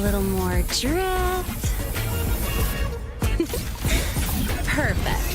little more drift. Perfect.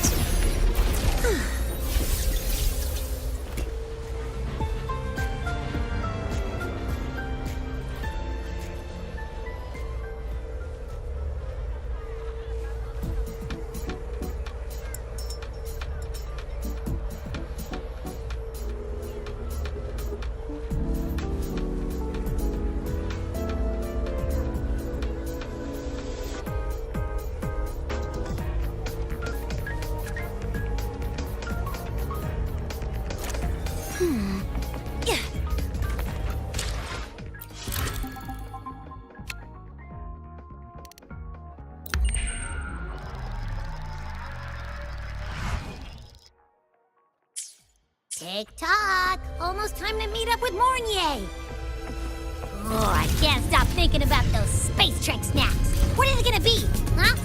Tick-tock! Almost time to meet up with Mornye! Oh, I can't stop thinking about those space trek snacks! What are they gonna be, huh?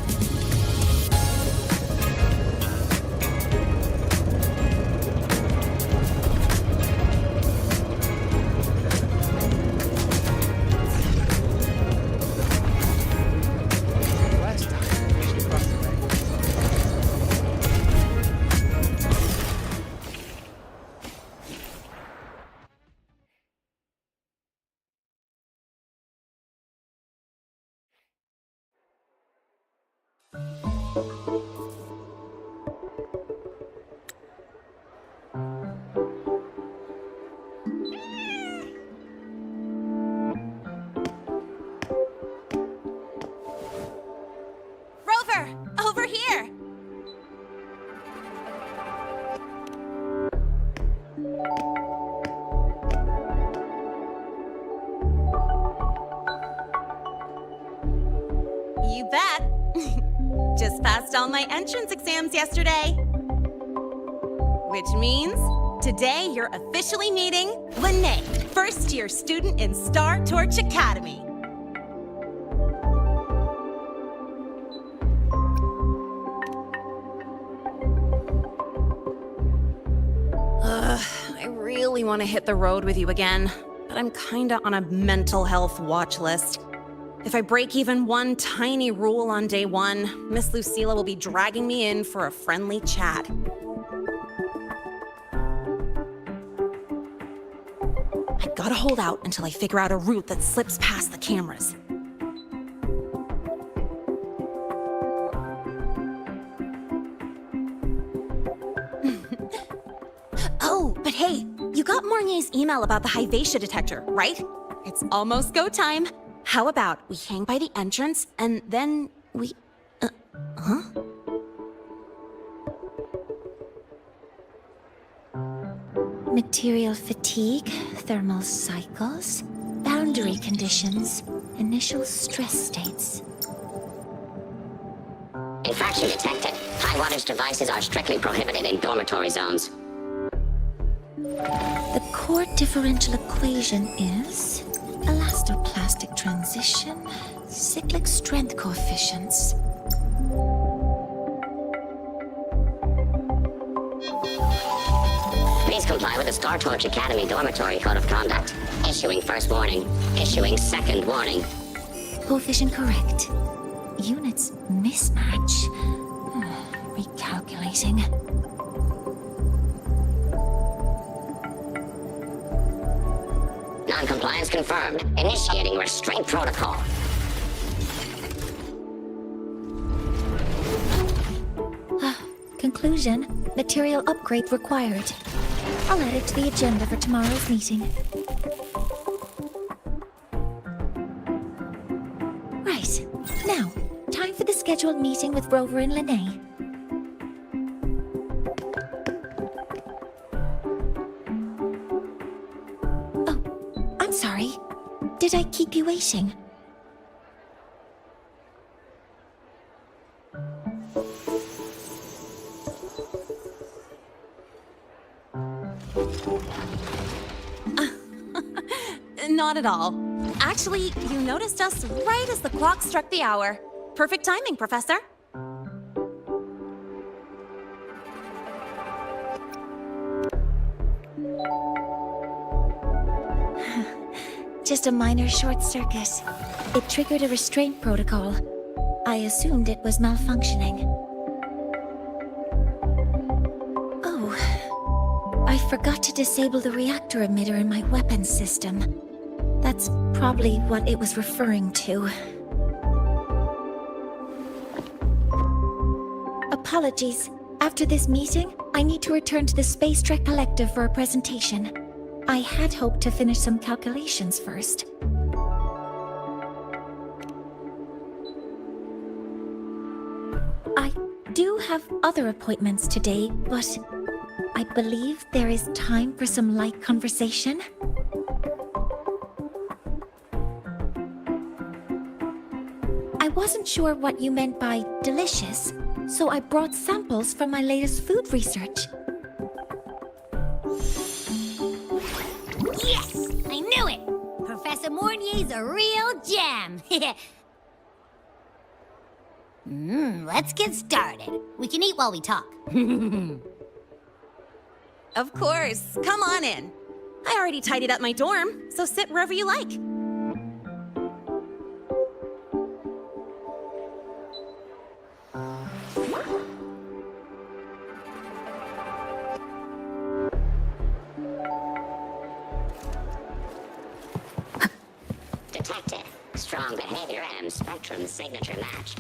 Rover, over here! You bet. Just passed all my entrance exams yesterday. Which means today you're officially meeting Lene, first-year student in Star Torch Academy. I really want to hit the road with you again, but I'm kinda on a mental health watch list. If I break even one tiny rule on day one, Miss Lucila will be dragging me in for a friendly chat. I gotta hold out until I figure out a route that slips past the cameras. Oh, but hey, you got Mornye's email about the Hyvatia detector, right? It's almost go time. How about we hang by the entrance and then we... huh? Material fatigue, thermal cycles, boundary conditions, initial stress states. Infraction detected. High wattage devices are strictly prohibited in dormitory zones. The core differential equation is elastoplastic transition, cyclic strength coefficients. Please comply with the Star Torch Academy Dormitory Code of Conduct. Issuing first warning. Issuing second warning. Coefficient correct. Units mismatch. Recalculating. Non-compliance confirmed. Initiating restraint protocol. Conclusion, material upgrade required. I'll add it to the agenda for tomorrow's meeting. Right, now, time for the scheduled meeting with Rover and Lene. Oh, I'm sorry. Did I keep you waiting? Not at all. Actually, you noticed us right as the clock struck the hour. Perfect timing, Professor. just a minor short circuit. It triggered a restraint protocol. I assumed it was malfunctioning. Oh, I forgot to disable the reactor emitter in my weapons system. That's probably what it was referring to. Apologies. After this meeting, I need to return to the Space Trek Collective for a presentation. I had hoped to finish some calculations first. I do have other appointments today, but I believe there is time for some light conversation. I wasn't sure what you meant by delicious, so I brought samples from my latest food research. Yes! I knew it! Professor Mornye's a real gem! Let's get started. We can eat while we talk. Of course. Come on in. I already tidied up my dorm, so sit wherever you like. Detected. Strong behavior and spectrum signature match.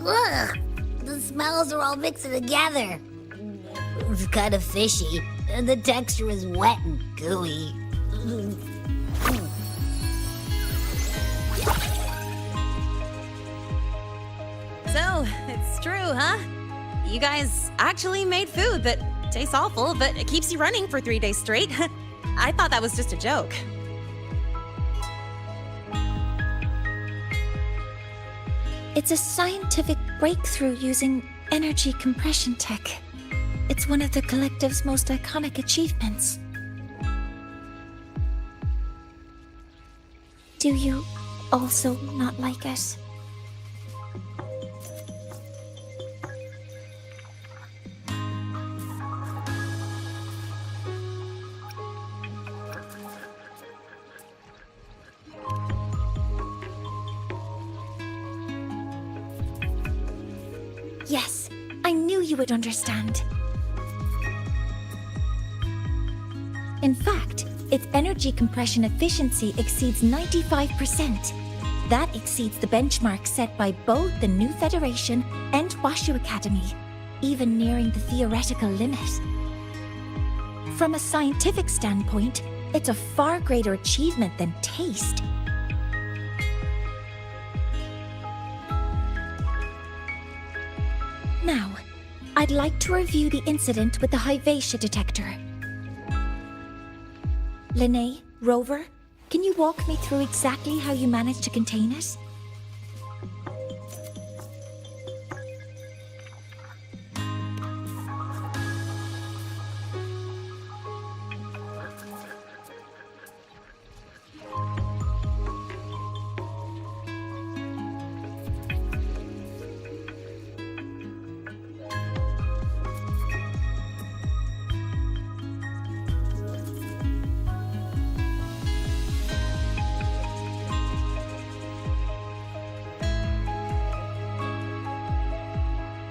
Ugh, the smells are all mixed together. It's kind of fishy, and the texture is wet and gooey. So, it's true, huh? You guys actually made food that tastes awful, but it keeps you running for 3 days straight. I thought that was just a joke. It's a scientific breakthrough using energy compression tech. It's one of the Collective's most iconic achievements. Do you also not like it? Yes, I knew you would understand. In fact, its energy compression efficiency exceeds 95%. That exceeds the benchmark set by both the New Federation and Washu Academy, even nearing the theoretical limit. From a scientific standpoint, it's a far greater achievement than taste. Now, I'd like to review the incident with the Hyvatia detector. Linnae, Rover, can you walk me through exactly how you managed to contain it?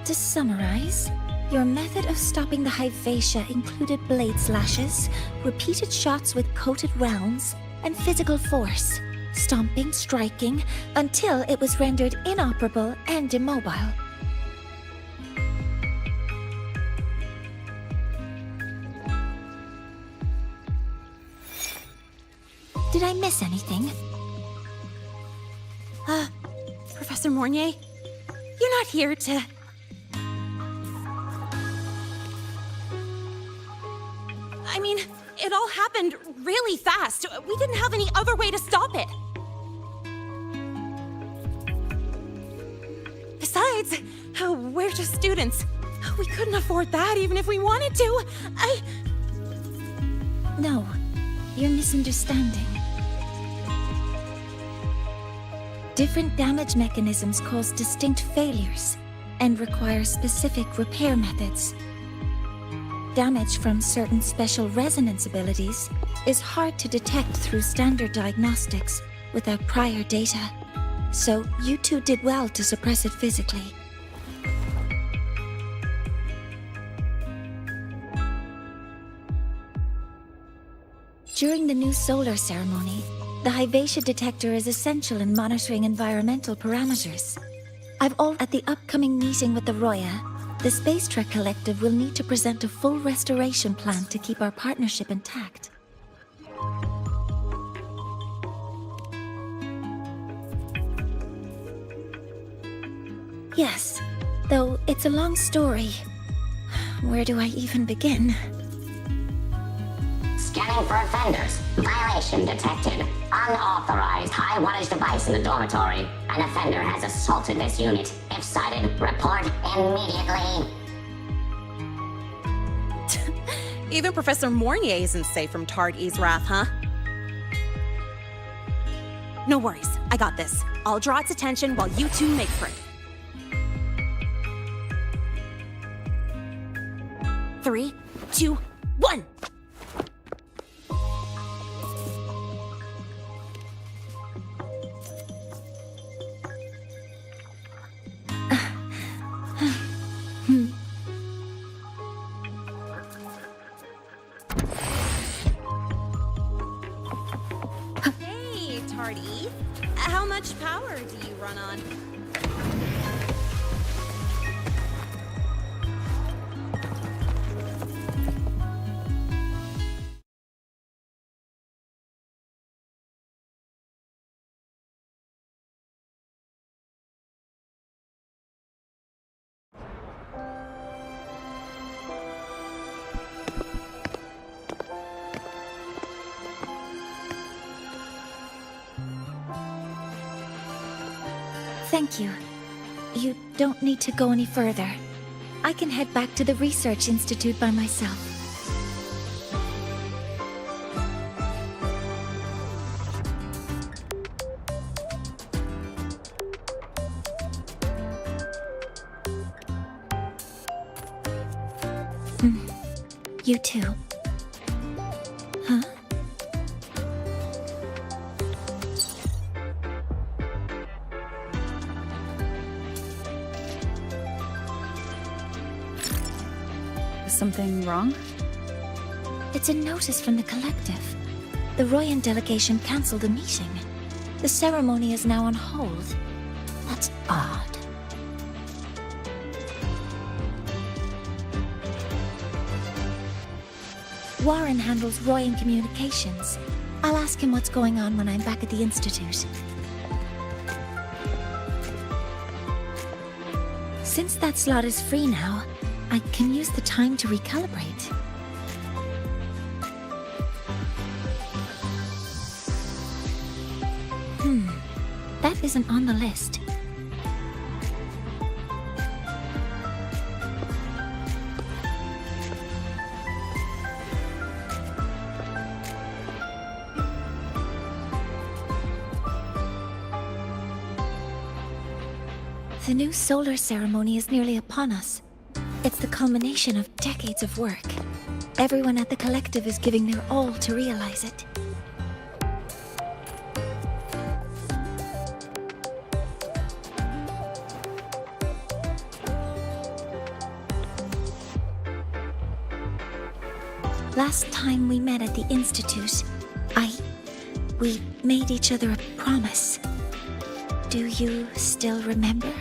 To summarize, your method of stopping the Hyvatia included blade slashes, repeated shots with coated rounds, and physical force, stomping, striking, until it was rendered inoperable and immobile. Did I miss anything? Professor Mornye, you're not here to... I mean, it all happened really fast. We didn't have any other way to stop it. Besides, we're just students. We couldn't afford that even if we wanted to. No, you're misunderstanding. Different damage mechanisms cause distinct failures and require specific repair methods. Damage from certain special resonance abilities is hard to detect through standard diagnostics without prior data, so you two did well to suppress it physically. During the new solar ceremony, the Hyvatia detector is essential in monitoring environmental parameters. At the upcoming meeting with the Roya, the Space Trek Collective will need to present a full restoration plan to keep our partnership intact. Yes, though it's a long story. Where do I even begin? Scanning for offenders. Violation detected. Unauthorized high wattage device in the dormitory. An offender has assaulted this unit. If sighted, report immediately. Even Professor Mornye isn't safe from Targ-E's wrath, huh? No worries, I got this. I'll draw its attention while you two make for it. 3, 2, 1! Hey, Tardy. How much power do you run on? Thank you. You don't need to go any further. I can head back to the Research Institute by myself. You too. Huh? Is something wrong? It's a notice from the Collective. The Royan delegation cancelled a meeting. The ceremony is now on hold. That's odd. Warren handles Royan communications. I'll ask him what's going on when I'm back at the Institute. Since that slot is free now, I can use the time to recalibrate. That isn't on the list. The new solar ceremony is nearly upon us. It's the culmination of decades of work. Everyone at the Collective is giving their all to realize it. Last time we met at the Institute, we made each other a promise. Do you still remember?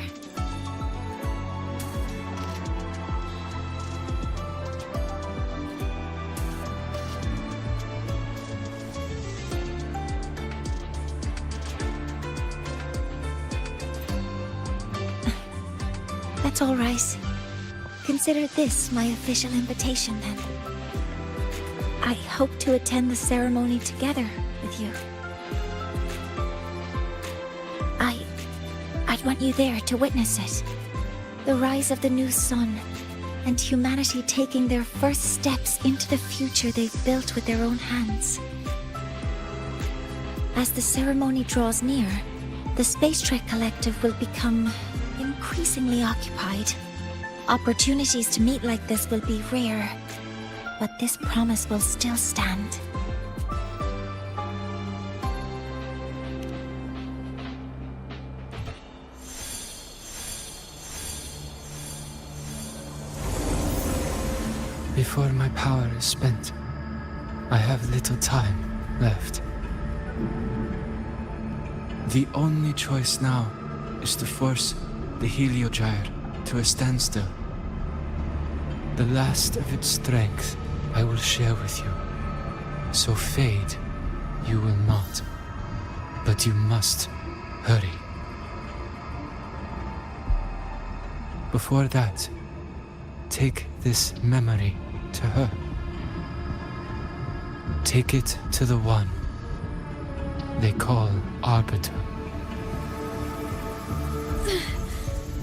That's all right. Consider this my official invitation, then. I hope to attend the ceremony together with you. I'd want you there to witness it. The rise of the new sun, and humanity taking their first steps into the future they've built with their own hands. As the ceremony draws near, the Space Trek Collective will become increasingly occupied. Opportunities to meet like this will be rare, but this promise will still stand. Before my power is spent, I have little time left. The only choice now is to force the Heliogyre to a standstill. The last of its strength I will share with you. So fade you will not. But you must hurry. Before that, take this memory to her. Take it to the one they call Arbiter.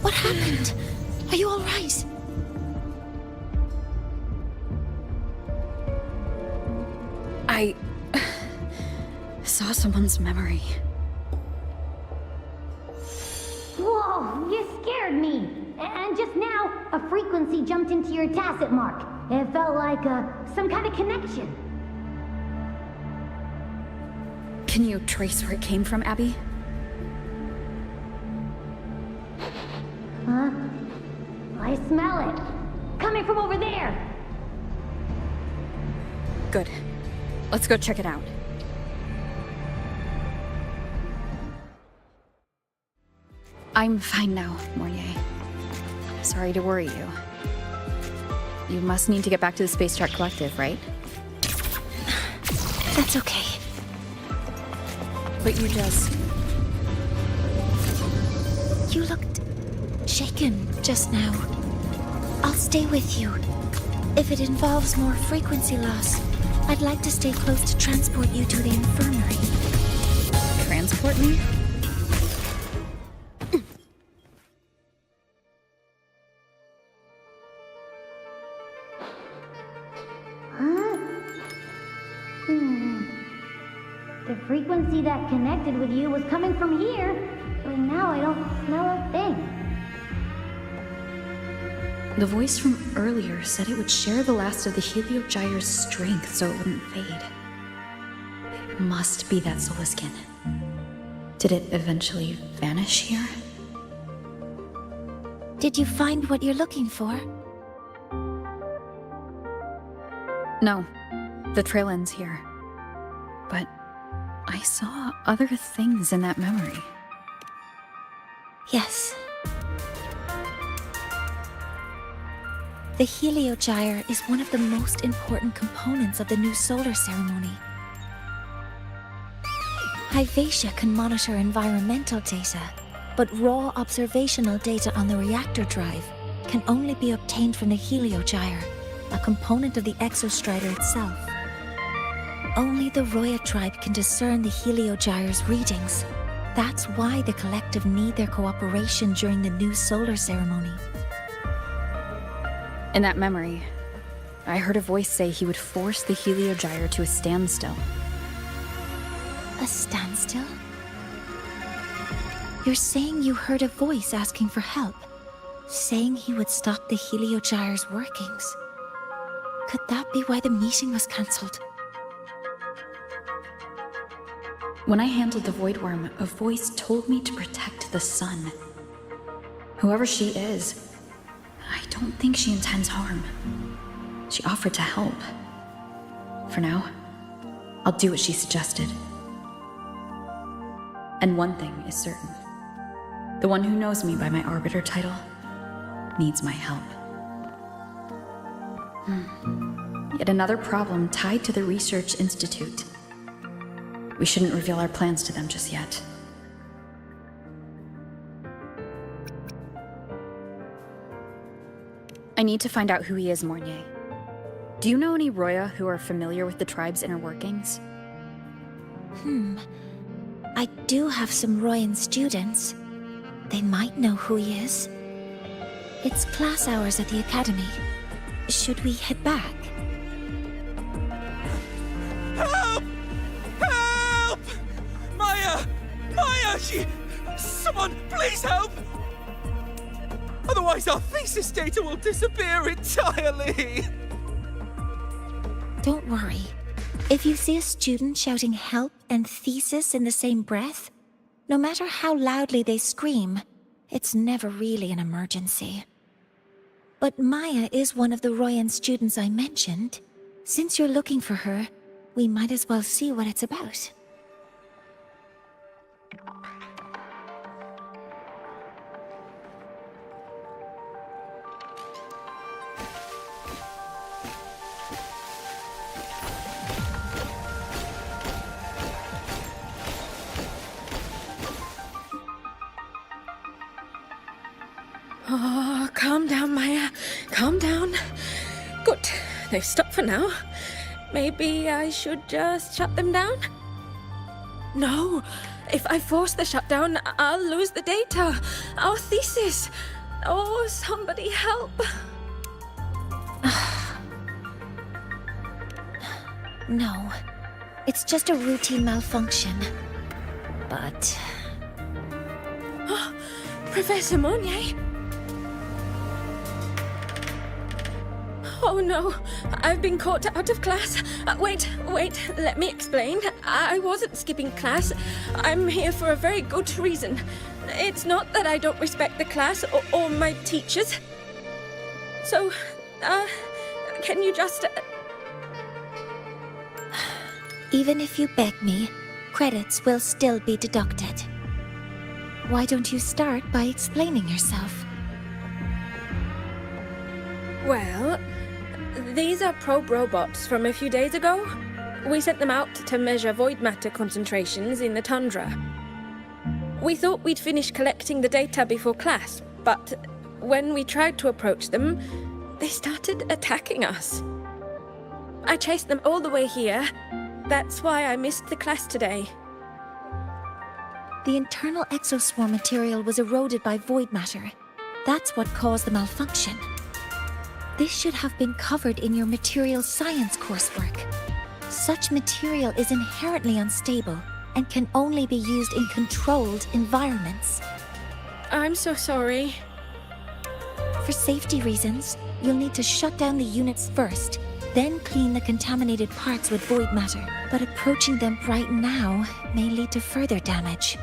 What happened? Are you all right? I saw someone's memory. Whoa, you scared me. And just now, a frequency jumped into your tacit mark. It felt like some kind of connection. Can you trace where it came from, Abby? Huh? I smell it. Coming from over there. Good. Let's go check it out. I'm fine now, Mornye. Sorry to worry you. You must need to get back to the Space Trek Collective, right? That's okay. But you just... You looked shaken just now. I'll stay with you. If it involves more frequency loss, I'd like to stay close to transport you to the infirmary. transport me? The frequency that connected with you was coming from here, but now I don't smell a thing. The voice from earlier said it would share the last of the Heliogyre's strength so it wouldn't fade. It must be that solar skin. Did it eventually vanish here? Did you find what you're looking for? No. The trail ends here. But I saw other things in that memory. Yes. The Heliogyre is one of the most important components of the new solar ceremony. Hyvatia can monitor environmental data, but raw observational data on the reactor drive can only be obtained from the Heliogyre, a component of the exostrider itself. Only the Roya tribe can discern the Heliogyre's readings. That's why the collective need their cooperation during the new solar ceremony. In that memory, I heard a voice say he would force the Heliogyre to a standstill. A standstill? You're saying you heard a voice asking for help, saying he would stop the Heliogyre's workings. Could that be why the meeting was cancelled? When I handled the Void Worm, a voice told me to protect the sun. Whoever she is, I don't think she intends harm. She offered to help. For now, I'll do what she suggested. And one thing is certain. The one who knows me by my Arbiter title needs my help. Yet another problem tied to the Research Institute. We shouldn't reveal our plans to them just yet. I need to find out who he is, Mornye. Do you know any Roya who are familiar with the tribe's inner workings? I do have some Royan students. They might know who he is. It's class hours at the academy. Should we head back? Help! Help! Maya! Maya! Someone, please help! Otherwise our thesis data will disappear entirely! Don't worry. If you see a student shouting help and thesis in the same breath, no matter how loudly they scream, it's never really an emergency. But Maya is one of the Royan students I mentioned. Since you're looking for her, we might as well see what it's about. Oh, calm down, Maya. Calm down. Good. They've stopped for now. Maybe I should just shut them down? No. If I force the shutdown, I'll lose the data. Our thesis. Oh, somebody help. No. It's just a routine malfunction. But... Professor Mornye? Oh no, I've been caught out of class. Wait, let me explain. I wasn't skipping class. I'm here for a very good reason. It's not that I don't respect the class or my teachers. So, can you just... Even if you beg me, credits will still be deducted. Why don't you start by explaining yourself? Well, these are probe robots from a few days ago. We sent them out to measure void matter concentrations in the tundra. We thought we'd finish collecting the data before class, but when we tried to approach them, they started attacking us. I chased them all the way here. That's why I missed the class today. The internal exoswarm material was eroded by void matter. That's what caused the malfunction. This should have been covered in your material science coursework. Such material is inherently unstable and can only be used in controlled environments. I'm so sorry. For safety reasons, you'll need to shut down the units first, then clean the contaminated parts with void matter. But approaching them right now may lead to further damage.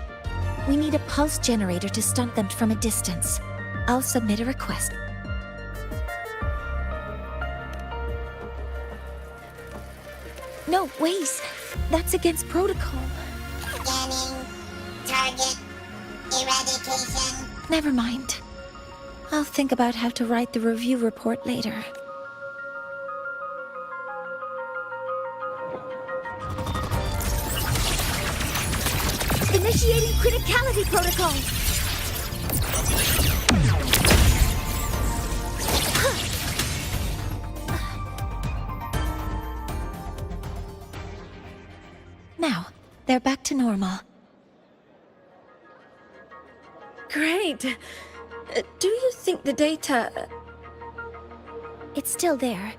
We need a pulse generator to stunt them from a distance. I'll submit a request. No, wait! That's against protocol. Scanning. Target. Eradication. Never mind. I'll think about how to write the review report later. Initiating criticality protocol! Now, they're back to normal. Great. Do you think the data... It's still there.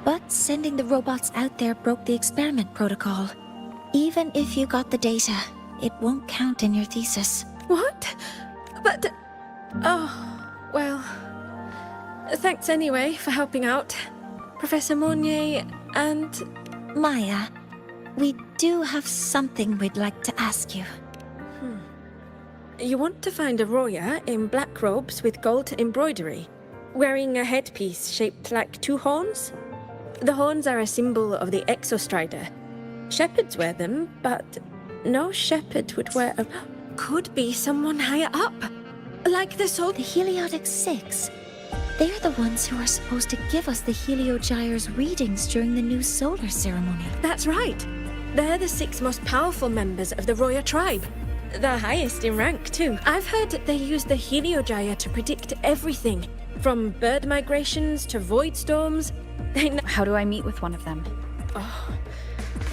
But sending the robots out there broke the experiment protocol. Even if you got the data, it won't count in your thesis. What? But... Oh, well... Thanks anyway for helping out. Professor Mornye and... Maya, we do have something we'd like to ask you. You want to find a Roya in black robes with gold embroidery, wearing a headpiece shaped like two horns? The horns are a symbol of the Exostrider. Shepherds wear them, but no shepherd would wear a... Could be someone higher up, like the The Heliotic Six. They're the ones who are supposed to give us the Heliogyre's readings during the new solar ceremony. That's right. They're the 6 most powerful members of the Roya tribe. The highest in rank, too. I've heard they use the Heliogyre to predict everything, from bird migrations to void storms. They know... How do I meet with one of them? Oh,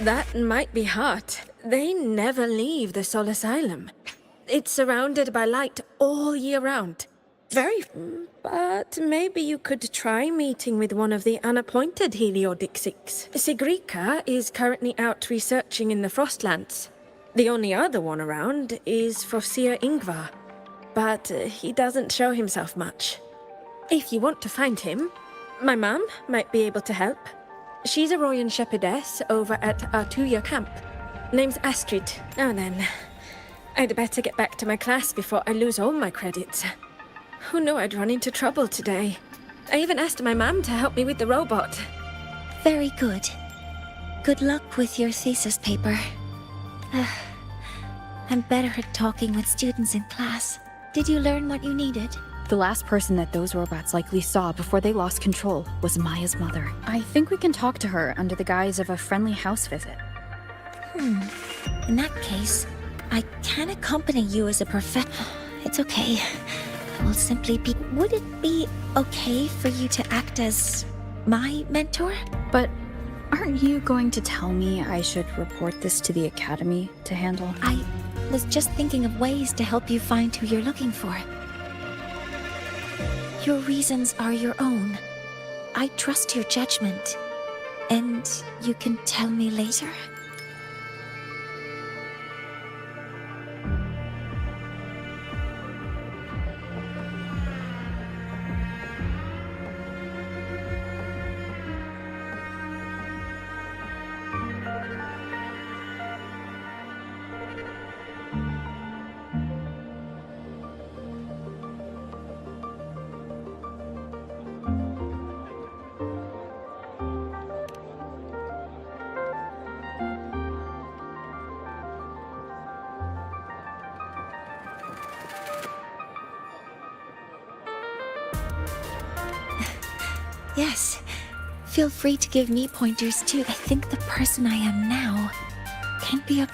that might be hard. They never leave the Sol Asylum. It's surrounded by light all year round. But maybe you could try meeting with one of the unappointed Heliodixics. Sigrika is currently out researching in the Frostlands. The only other one around is Fosir Ingvar, but he doesn't show himself much. If you want to find him, my mum might be able to help. She's a Royan shepherdess over at Artuya camp. Name's Astrid. Now then, I'd better get back to my class before I lose all my credits. Who knew I'd run into trouble today? I even asked my mum to help me with the robot. Very good. Good luck with your thesis paper. I'm better at talking with students in class. Did you learn what you needed? The last person that those robots likely saw before they lost control was Maya's mother. I think we can talk to her under the guise of a friendly house visit. In that case, I can accompany you as a It's okay. I will simply be... Would it be okay for you to act as my mentor? But aren't you going to tell me I should report this to the Academy to handle? I was just thinking of ways to help you find who you're looking for. Your reasons are your own. I trust your judgment. And you can tell me later? Yes. Feel free to give me pointers too. I think the person I am now can be a...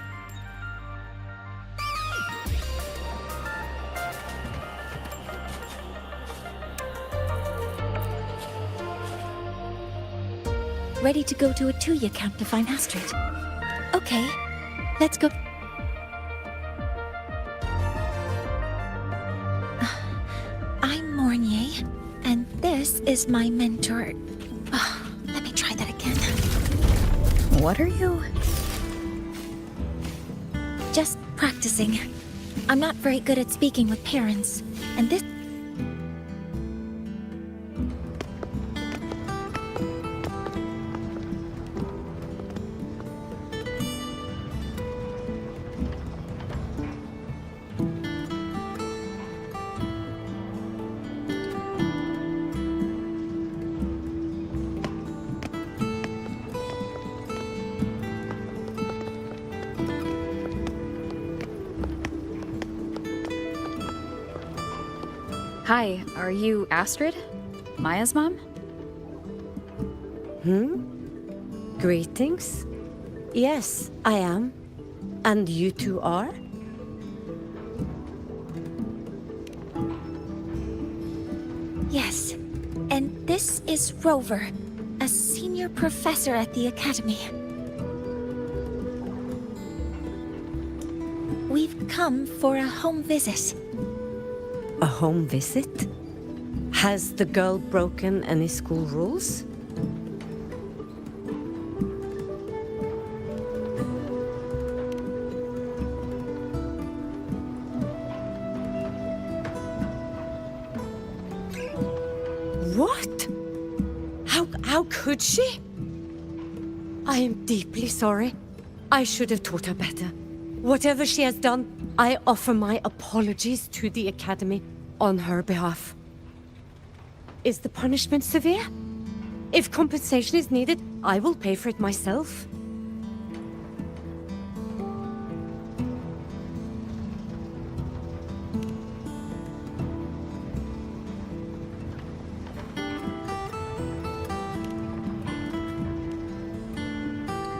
Ready to go to a Tuya camp to find Astrid. Okay, let's go. I'm Mornye, and this is my mentor. Let me try that again. What are you? Just practicing. I'm not very good at speaking with parents, and this... Hi, are you Astrid? Maya's mom? Greetings. Yes, I am. And you two are? Yes, and this is Rover, a senior professor at the Academy. We've come for a home visit. A home visit? Has the girl broken any school rules? What? How could she? I am deeply sorry. I should have taught her better. Whatever she has done, I offer my apologies to the Academy on her behalf. Is the punishment severe? If compensation is needed, I will pay for it myself.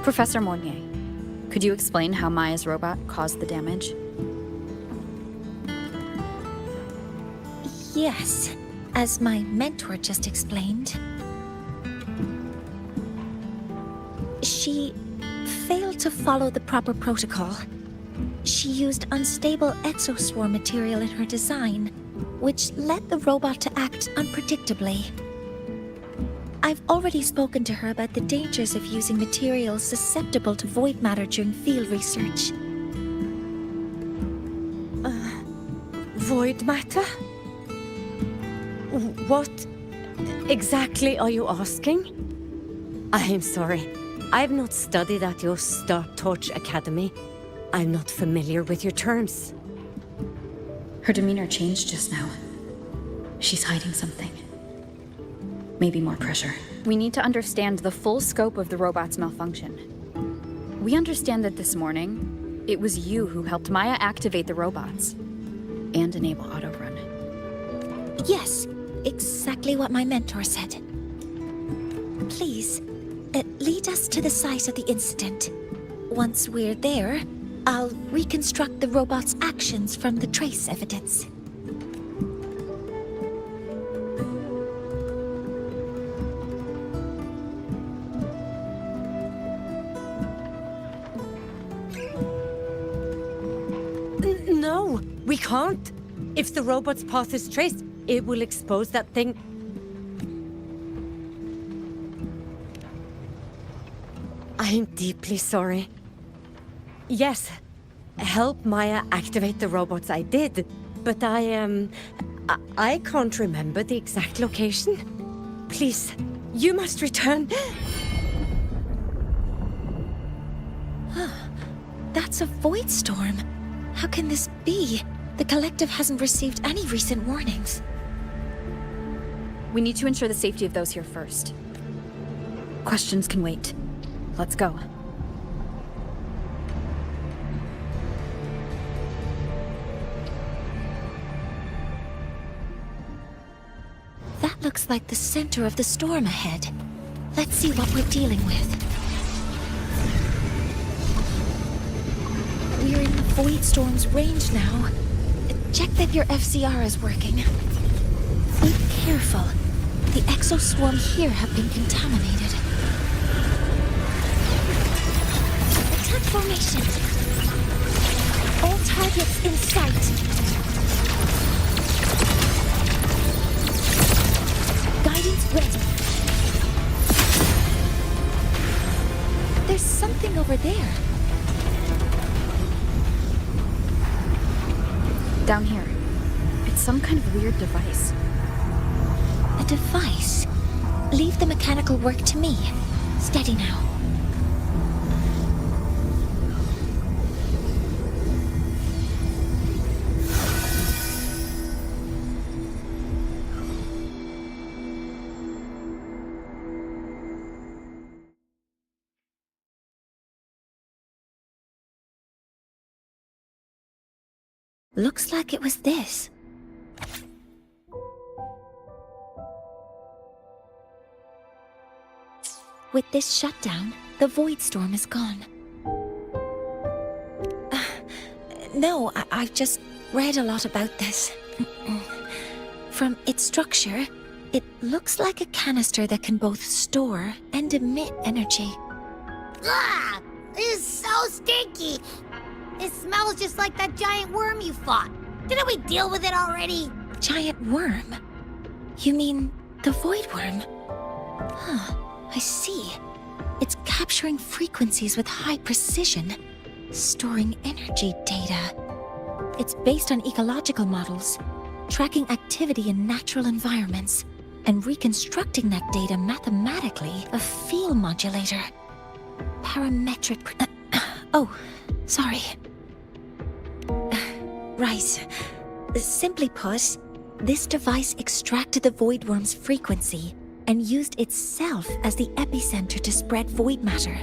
Professor Mornye, could you explain how Maya's robot caused the damage? Yes, as my mentor just explained. She failed to follow the proper protocol. She used unstable exoswarm material in her design, which led the robot to act unpredictably. I've already spoken to her about the dangers of using materials susceptible to void matter during field research. Void matter? What exactly are you asking? I'm sorry. I've not studied at your Startorch Academy. I'm not familiar with your terms. Her demeanor changed just now. She's hiding something. Maybe more pressure. We need to understand the full scope of the robot's malfunction. We understand that this morning, it was you who helped Maya activate the robots and enable autorun. Yes, exactly what my mentor said. Please, lead us to the site of the incident. Once we're there, I'll reconstruct the robot's actions from the trace evidence. No, we can't. If the robot's path is traced, it will expose that thing. I'm deeply sorry. Yes, help Maya activate the robots I did, but I can't remember the exact location. Please, you must return. That's a void storm. How can this be? The collective hasn't received any recent warnings. We need to ensure the safety of those here first. Questions can wait. Let's go. That looks like the center of the storm ahead. Let's see what we're dealing with. We're in the Void Storm's range now. Check that your FCR is working. Be careful. The exoswarm here have been contaminated. Attack formation. All targets in sight. Guidance ready. There's something over there. Down here. It's some kind of weird device. A device? Leave the mechanical work to me. Steady now. Looks like it was this. With this shutdown, the void storm is gone. No, I've just read a lot about this. From its structure, it looks like a canister that can both store and emit energy. Ah! This is so stinky! It smells just like that giant worm you fought. Didn't we deal with it already? Giant worm? You mean the void worm? Huh, I see. It's capturing frequencies with high precision, storing energy data. It's based on ecological models, tracking activity in natural environments, and reconstructing that data mathematically. A field modulator. Parametric... oh, sorry. Right. Simply put, this device extracted the void worm's frequency and used itself as the epicenter to spread void matter.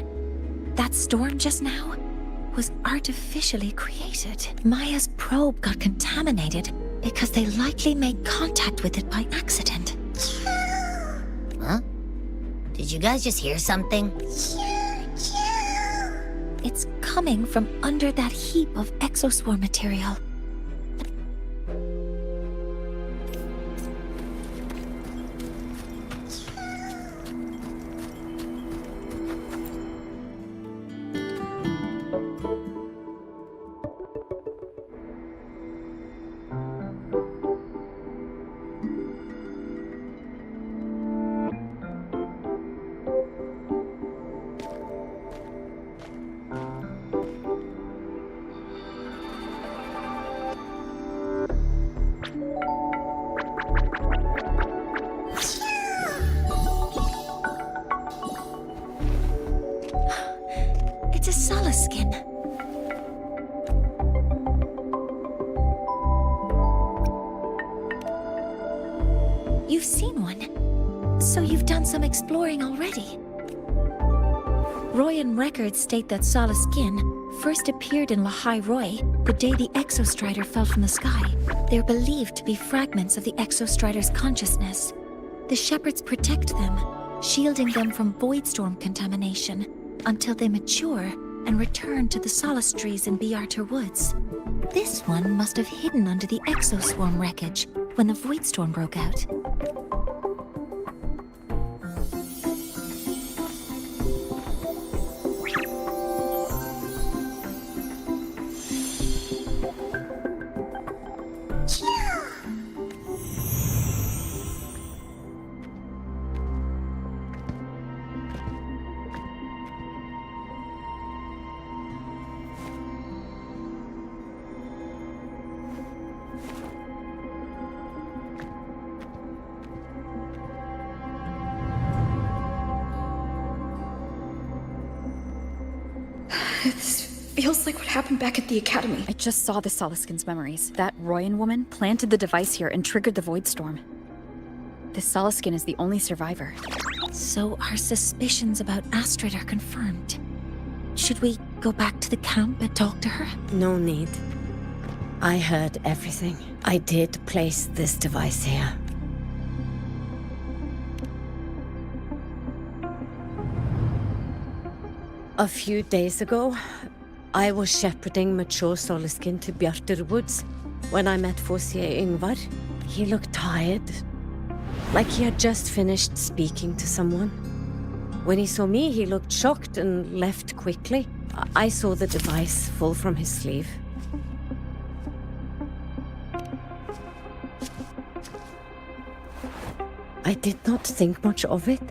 That storm just now was artificially created. Maya's probe got contaminated because they likely made contact with it by accident. Huh? Did you guys just hear something? It's coming from under that heap of exoswarm material. Soliskin. You've seen one, so you've done some exploring already. Royan records state that Soliskin first appeared in Lahai Roy the day the Exostrider fell from the sky. They're believed to be fragments of the Exostrider's consciousness. The shepherds protect them, shielding them from Voidstorm contamination until they mature and return to the Solace trees in Biarter Woods. This one must have hidden under the Exoswarm wreckage when the Voidstorm broke out. Feels like what happened back at the Academy. I just saw the Soliskin's memories. That Royan woman planted the device here and triggered the Voidstorm. This Soliskin is the only survivor. So our suspicions about Astrid are confirmed. Should we go back to the camp and talk to her? No need. I heard everything. I did place this device here. A few days ago, I was shepherding mature Soliskin to Bjarter Woods when I met Forcier Yngvar. He looked tired, like he had just finished speaking to someone. When he saw me, he looked shocked and left quickly. I saw the device fall from his sleeve. I did not think much of it.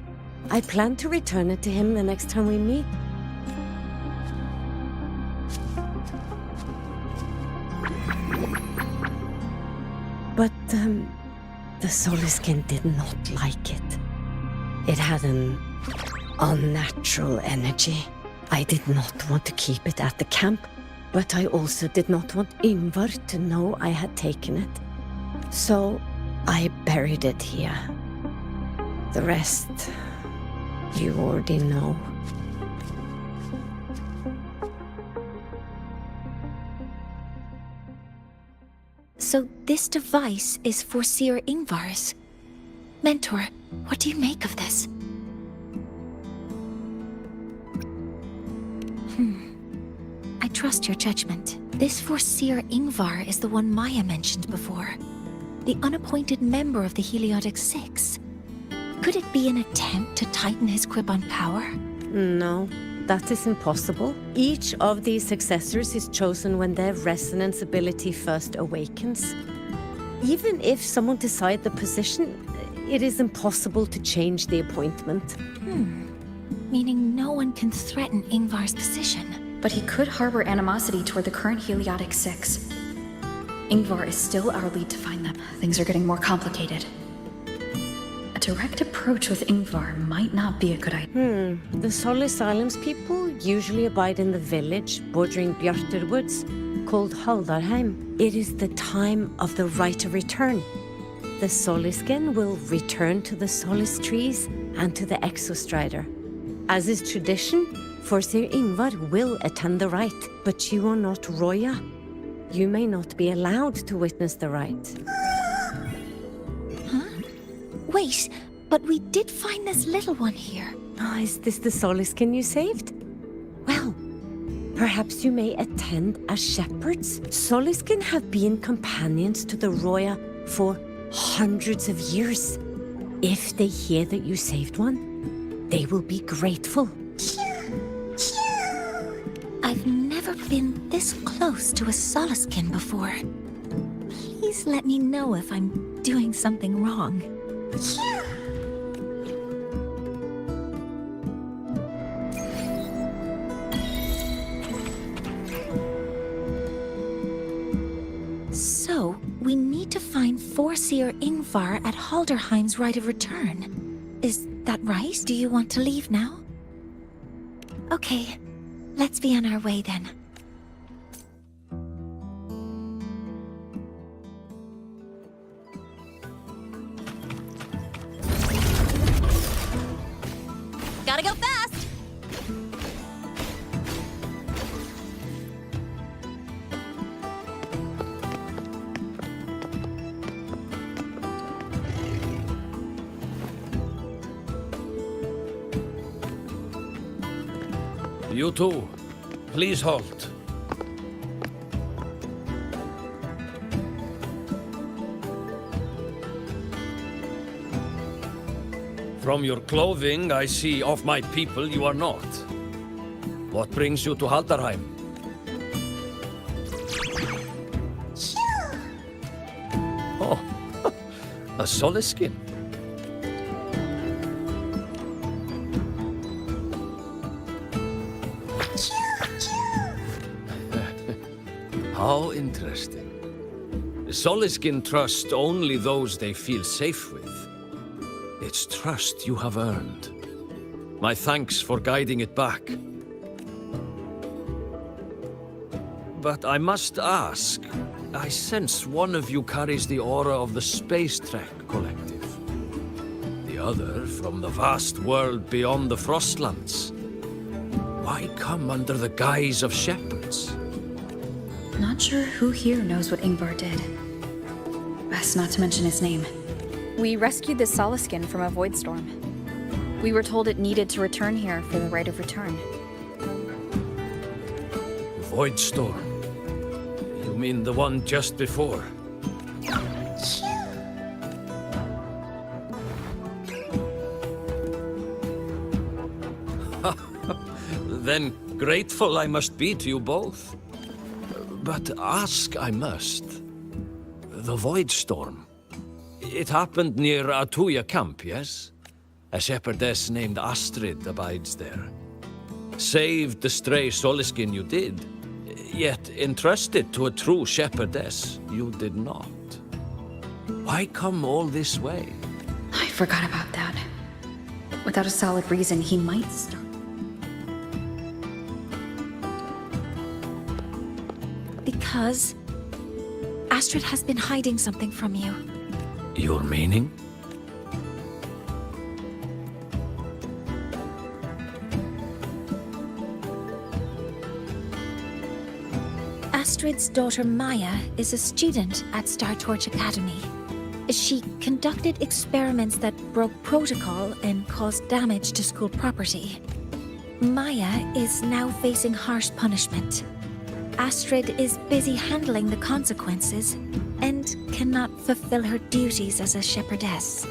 I plan to return it to him the next time we meet. But, the Soliskin did not like it. It had an unnatural energy. I did not want to keep it at the camp, but I also did not want Yngvar to know I had taken it. So, I buried it here. The rest, you already know. So this device is Forcier Yngvar's. Mentor, what do you make of this? I trust your judgment. This Forcier Yngvar is the one Maya mentioned before. The unappointed member of the Heliotic Six. Could it be an attempt to tighten his grip on power? No, that is impossible. Each of these successors is chosen when their resonance ability first awakens. Even if someone decides the position, it is impossible to change the appointment. Meaning no one can threaten Yngvar's position. But he could harbor animosity toward the current Heliotic Six. Yngvar is still our lead to find them. Things are getting more complicated. A direct approach with Yngvar might not be a good idea. The Solis Islands people usually abide in the village bordering Bjarter Woods, called Haldarheim. It is the time of the right of return. The Soliskin will return to the Solis trees and to the Exostrider. As is tradition, Forcier Yngvar will attend the rite, but you are not Roya. You may not be allowed to witness the rite. Wait, but we did find this little one here. Is this the Soliskin you saved? Well, perhaps you may attend as shepherds. Soliskin have been companions to the Roya for hundreds of years. If they hear that you saved one, they will be grateful. I've never been this close to a Soliskin before. Please let me know if I'm doing something wrong. So, we need to find Forcier Yngvar at Halderheim's Rite of Return. Is that right? Do you want to leave now? Okay. Let's be on our way then. Gotta go fast! You two, please halt. From your clothing, I see of my people you are not. What brings you to Haldarheim? Oh, a Soliskin. How interesting. Soliskin trust only those they feel safe with. It's trust you have earned. My thanks for guiding it back. But I must ask, I sense one of you carries the aura of the Space Trek Collective. The other from the vast world beyond the Frostlands. Why come under the guise of shepherds? Not sure who here knows what Ingvar did. Best not to mention his name. We rescued the Soliskin from a void storm. We were told it needed to return here for the right of return. Void storm? You mean the one just before? Then grateful I must be to you both. But ask I must. The Void Storm. It happened near Atuya camp, yes? A shepherdess named Astrid abides there. Saved the stray Soliskin you did, yet entrusted to a true shepherdess you did not. Why come all this way? I forgot about that. Without a solid reason, he might start. Because Astrid has been hiding something from you. Your meaning? Astrid's daughter Maya is a student at Star Torch Academy. She conducted experiments that broke protocol and caused damage to school property. Maya is now facing harsh punishment. Astrid is busy handling the consequences and cannot fulfill her duties as a shepherdess.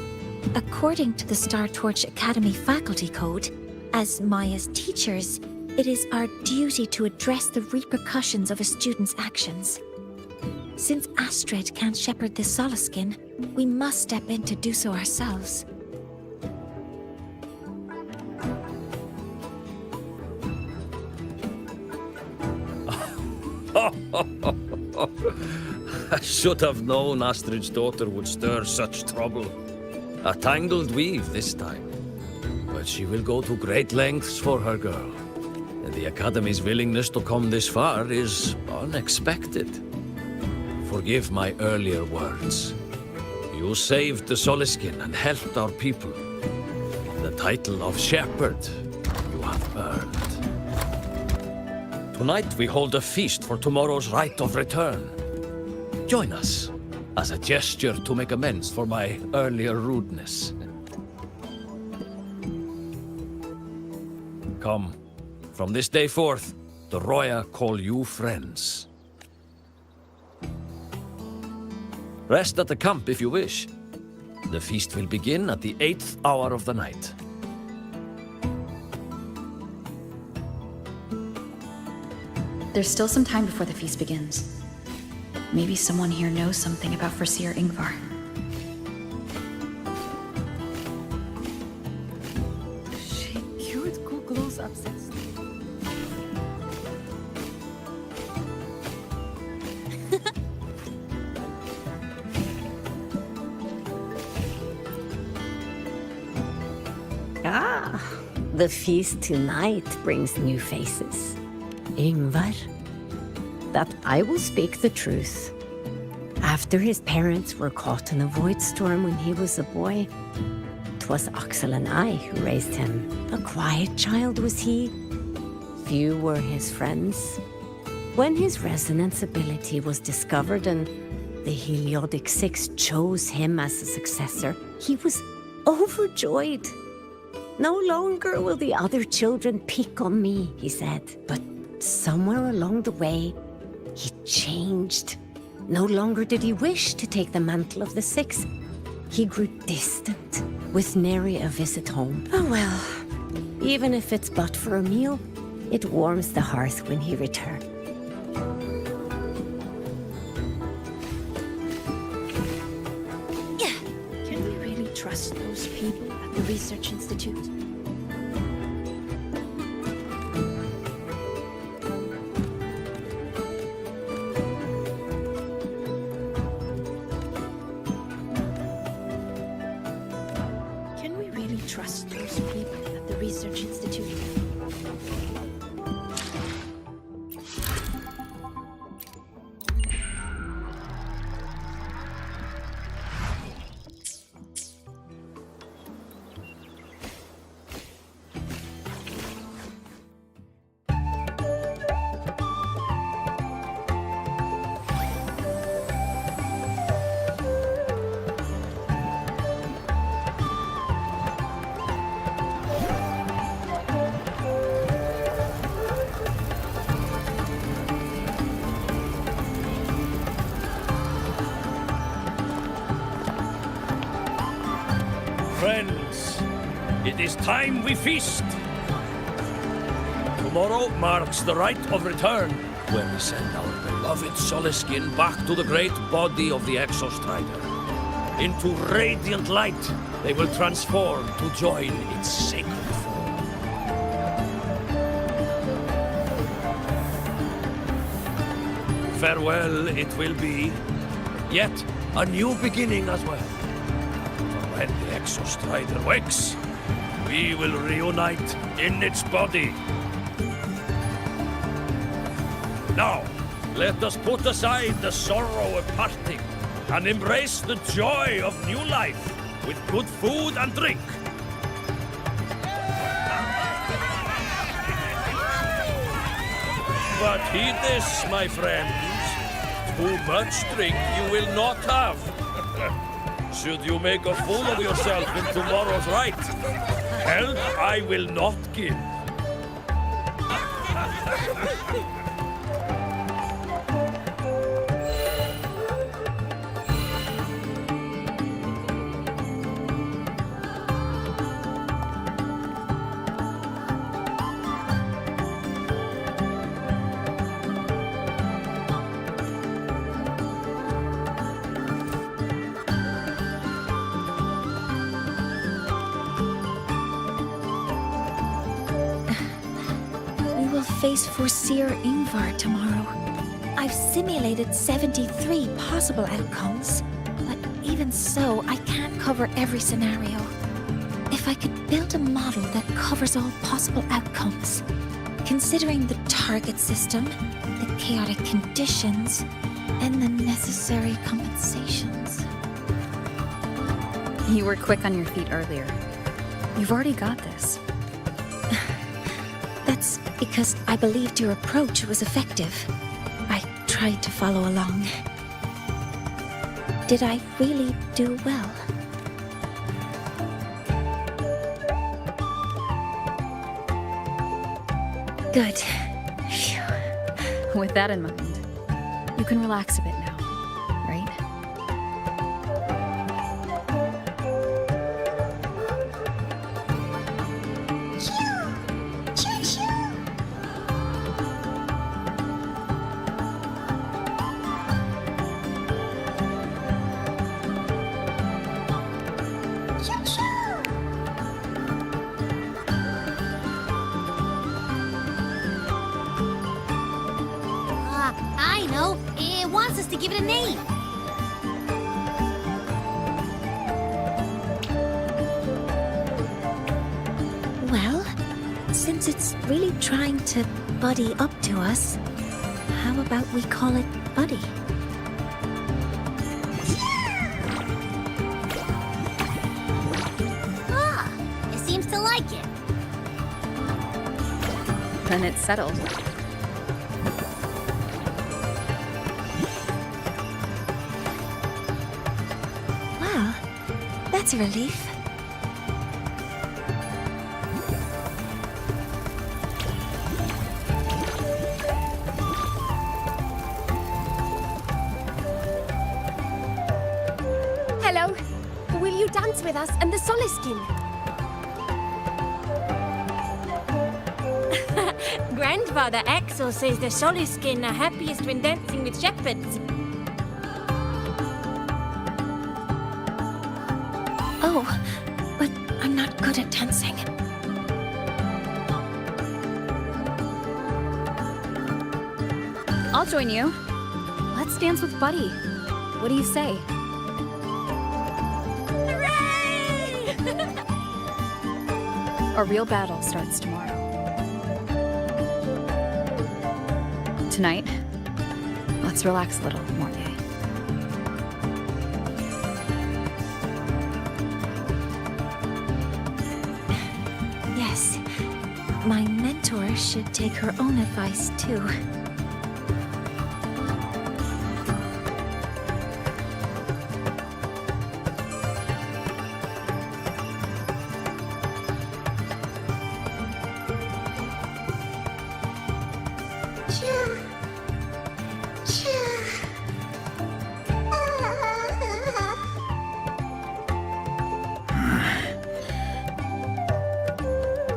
According to the Star Torch Academy faculty code, as Maya's teachers, it is our duty to address the repercussions of a student's actions. Since Astrid can't shepherd the Soliskin, we must step in to do so ourselves. I should have known Astrid's daughter would stir such trouble. A tangled weave this time. But she will go to great lengths for her girl. And the Academy's willingness to come this far is unexpected. Forgive my earlier words. You saved the Soliskin and helped our people. The title of shepherd you have earned. Tonight we hold a feast for tomorrow's rite of return. Join us, as a gesture to make amends for my earlier rudeness. Come, from this day forth, the Roya call you friends. Rest at the camp if you wish. The feast will begin at the 8th hour of the night. There's still some time before the feast begins. Maybe someone here knows something about Foreseer Ingvar. Cute Google's obsessed. Ah, the feast tonight brings new faces. Ingvar, that I will speak the truth. After his parents were caught in a void storm when he was a boy, 'twas Axel and I who raised him. A quiet child was he. Few were his friends. When his resonance ability was discovered and the Heliodic Six chose him as a successor, he was overjoyed. No longer will the other children pick on me, he said. But somewhere along the way, he changed. No longer did he wish to take the mantle of the Six. He grew distant, with nary a visit home. Oh well, even if it's but for a meal, it warms the hearth when he returns. Can we really trust those people at the Research Institute? Can we really trust those people at the Research Institute? Friends, it is time we feast. Tomorrow marks the rite of return, when we send our beloved Soliskin back to the great body of the Exostrider. Into radiant light, they will transform to join its sacred form. Farewell it will be, yet a new beginning as well. When the Exostrider wakes, we will reunite in its body. Now, let us put aside the sorrow of parting and embrace the joy of new life with good food and drink. But heed this, my friends. Too much drink you will not have. Should you make a fool of yourself in tomorrow's rite, help I will not give. Face Foreseer Ingvar tomorrow. I've simulated 73 possible outcomes, but even so, I can't cover every scenario. If I could build a model that covers all possible outcomes, considering the target system, the chaotic conditions, and the necessary compensations. You were quick on your feet earlier. You've already got this. That's because I believed your approach was effective. I tried to follow along. Did I really do well? Good. Phew. With that in mind, you can relax a bit now, right? I know. It wants us to give it a name. Since it's really trying to buddy up to us, how about we call it Buddy? Ah, it seems to like it. Then it's settled. Well, that's a relief. Hello. Will you dance with us and the Soliskin? Grandfather Axel says the Soliskin are happiest when dancing with shepherds. Oh, but I'm not good at dancing. I'll join you. Let's dance with Buddy. What do you say? Hooray! A real battle starts tomorrow. Tonight, let's relax a little, Mornye. Yes, my mentor should take her own advice too.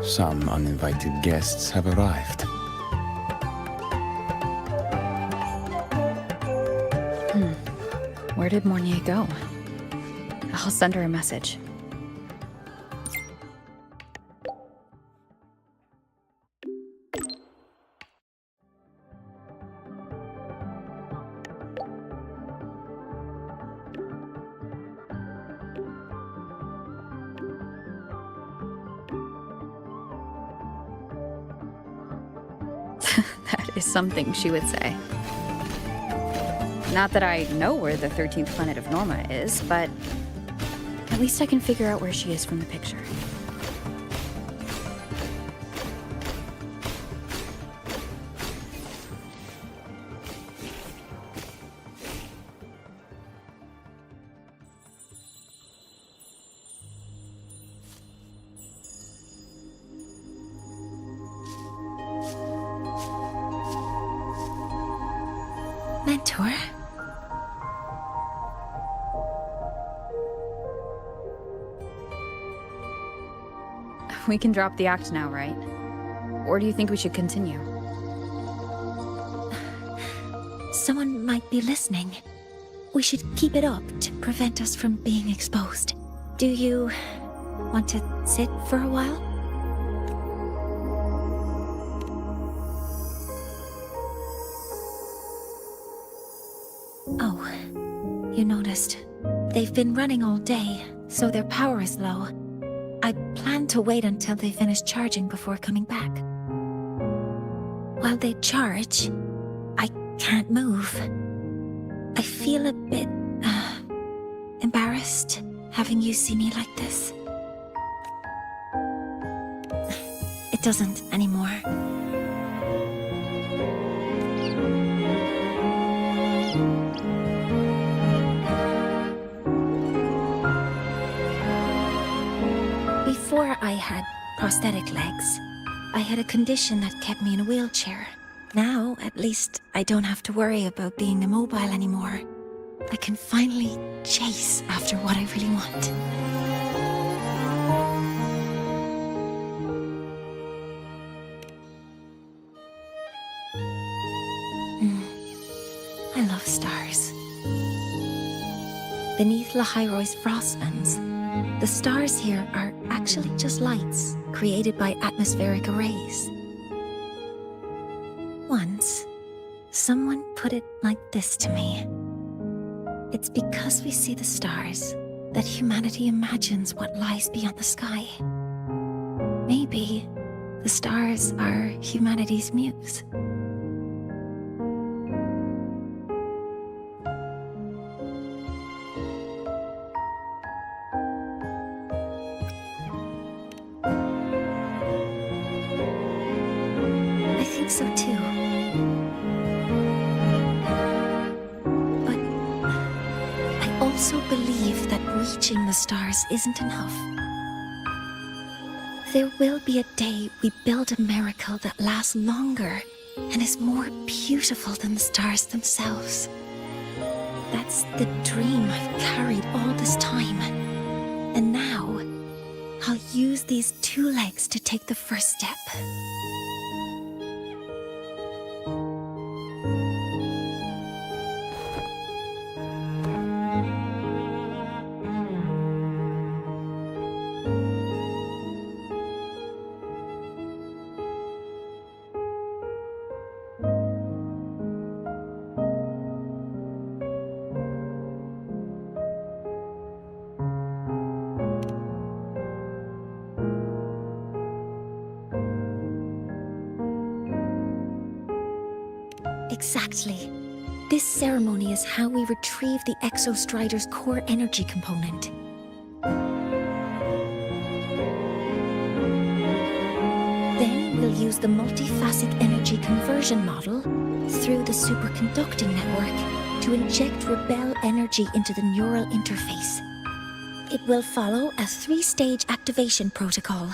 Some uninvited guests have arrived. Where did Mornye go? I'll send her a message. That is something she would say. Not that I know where the 13th planet of Norma is, but at least I can figure out where she is from the picture. Mentor? We can drop the act now, right? Or do you think we should continue? Someone might be listening. We should keep it up to prevent us from being exposed. Do you want to sit for a while? Oh, you noticed. They've been running all day, so their power is low. I plan to wait until they finish charging before coming back. While they charge, I can't move. I feel a bit embarrassed having you see me like this. It doesn't anymore. Before I had prosthetic legs, I had a condition that kept me in a wheelchair. Now, at least, I don't have to worry about being immobile anymore. I can finally chase after what I really want. I love stars. Beneath Lahairoy's frostlands, the stars here are actually just lights created by atmospheric arrays. Once, someone put it like this to me. It's because we see the stars that humanity imagines what lies beyond the sky. Maybe The stars are humanity's muse. I think so too. But I also believe that reaching the stars isn't enough. There will be a day we build a miracle that lasts longer and is more beautiful than the stars themselves. That's the dream I've carried all this time. And now, I'll use these 2 legs to take the first step. Exactly. This ceremony is how we retrieve the Exostrider's core energy component. Then we'll use the multiphasic energy conversion model through the superconducting network to inject rebel energy into the neural interface. It will follow a 3-stage activation protocol: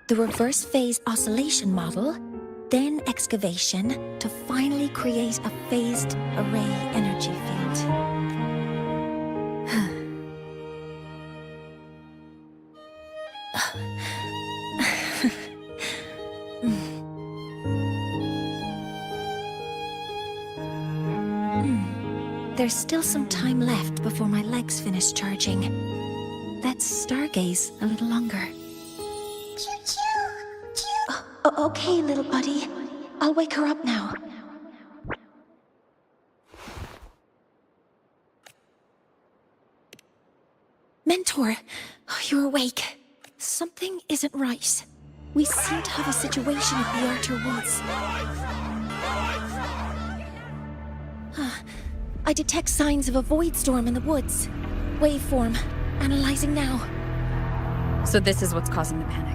the reverse phase oscillation model, then excavation, to finally create a phased array energy field. There's still some time left before my legs finish charging. Let's stargaze a little longer. Okay, little buddy. I'll wake her up now. Mentor, you're awake. Something isn't right. We seem to have a situation at the Archer Woods. I detect signs of a void storm in the woods. Waveform. Analyzing now. So this is what's causing the panic.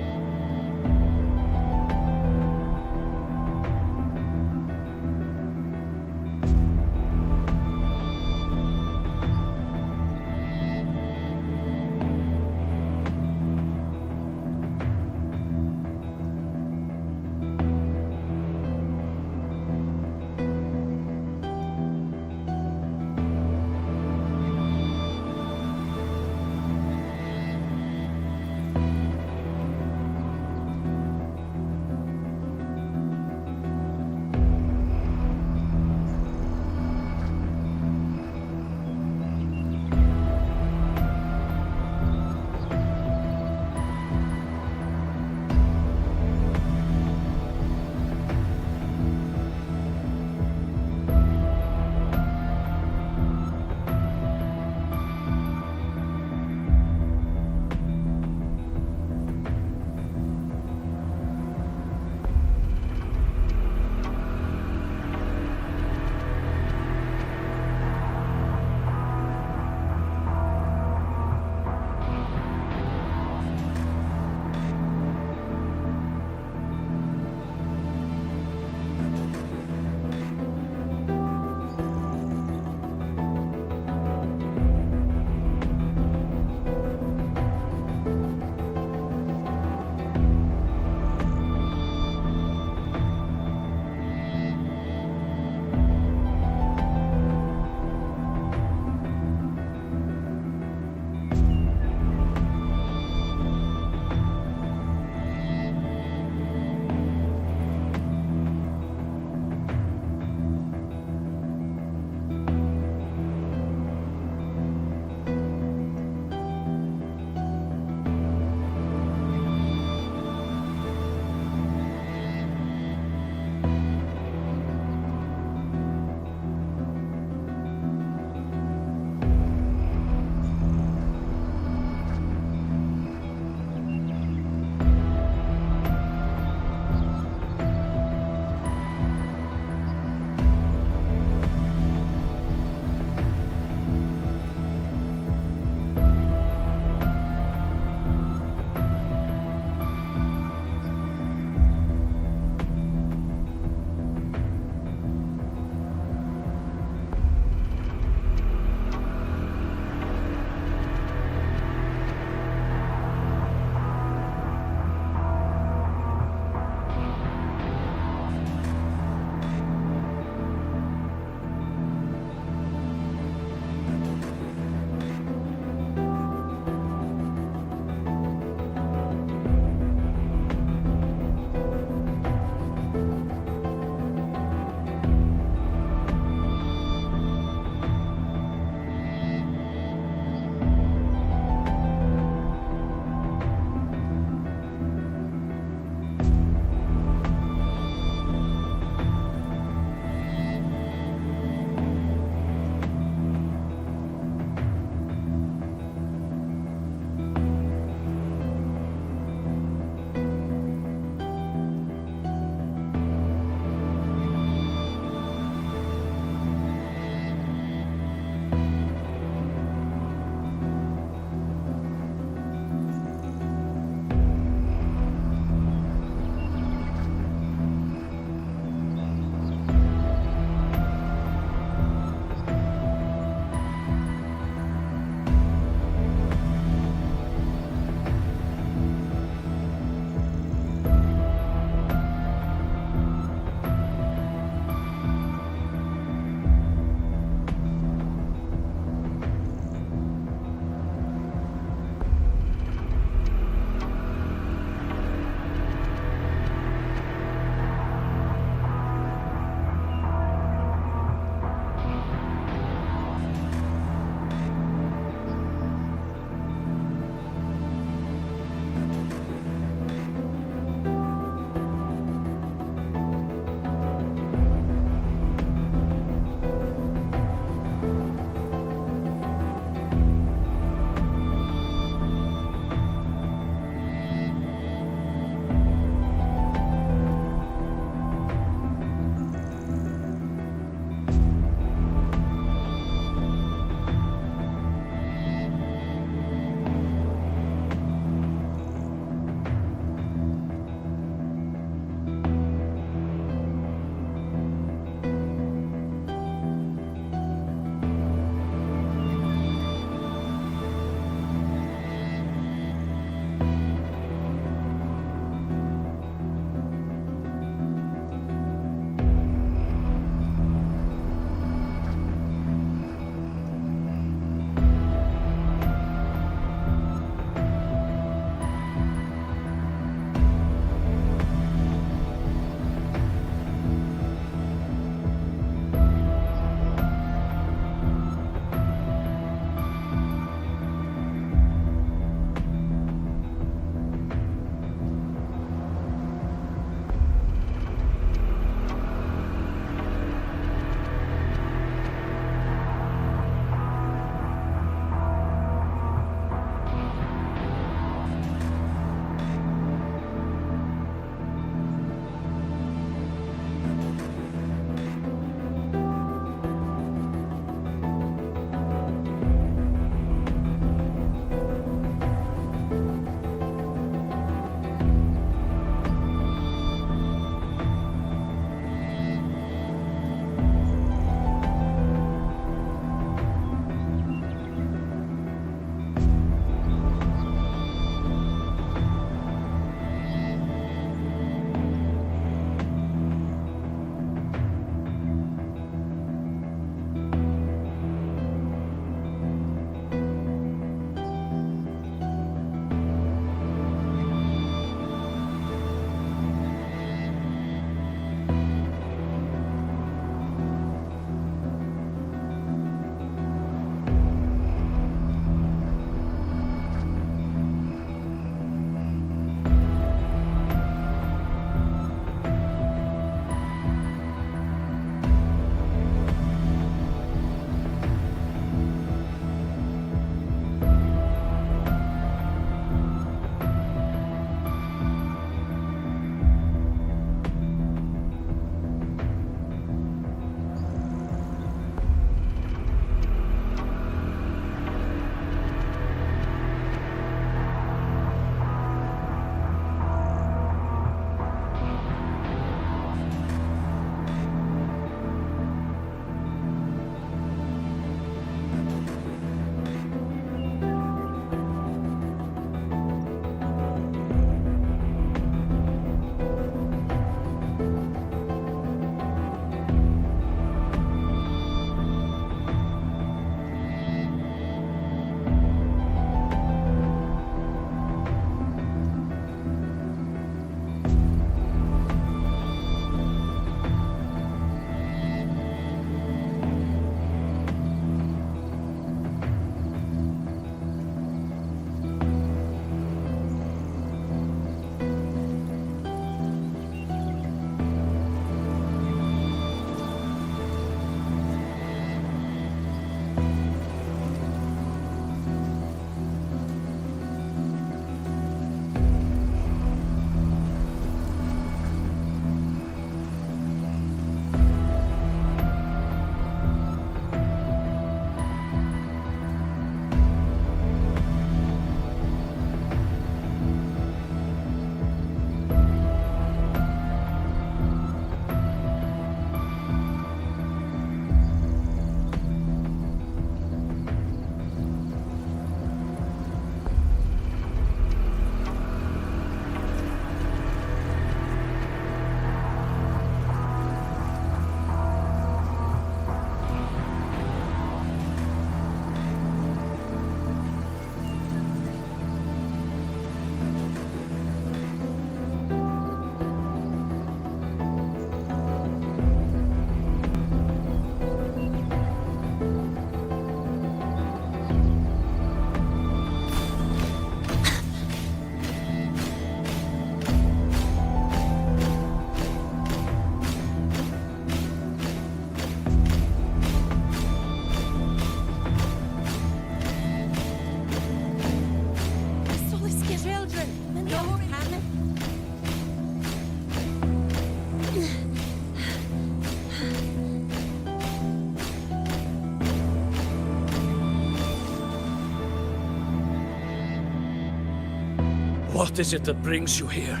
What is it that brings you here?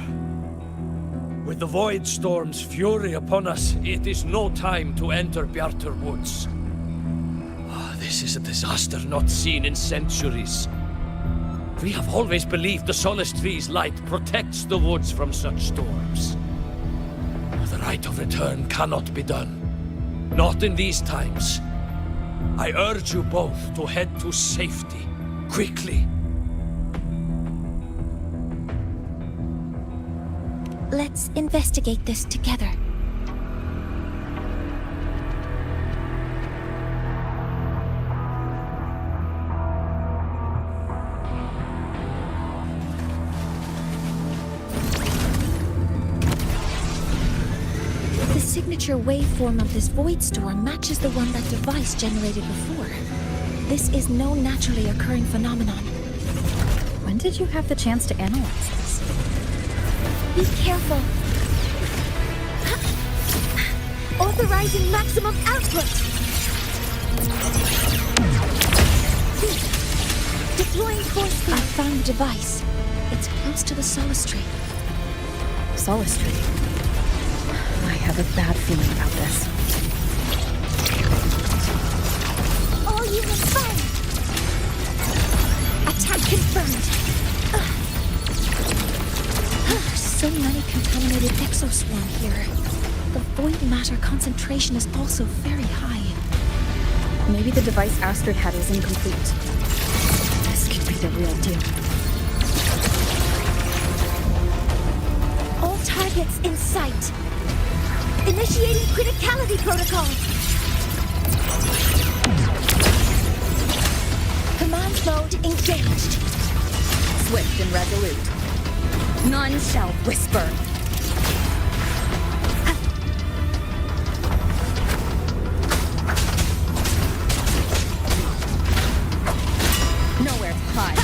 With the Void Storm's fury upon us, it is no time to enter Bjartar Woods. This is a disaster not seen in centuries. We have always believed the Solace Tree's light protects the woods from such storms. The rite of return cannot be done. Not in these times. I urge you both to head to safety, quickly. Let's investigate this together. The signature waveform of this void storm matches the one that device generated before. This is no naturally occurring phenomenon. When did you have the chance to analyze this? Be careful. Authorizing maximum output. Deploying force field. I found the device. It's close to the Solace Tree. Solace Tree. I have a bad feeling about this. All units fire. Attack confirmed. So many contaminated exoswarm here. The void matter concentration is also very high. Maybe the device Astrid had was incomplete. This could be the real deal. All targets in sight. Initiating criticality protocol. Command mode engaged. Swift and resolute. None shall whisper. Nowhere to hide.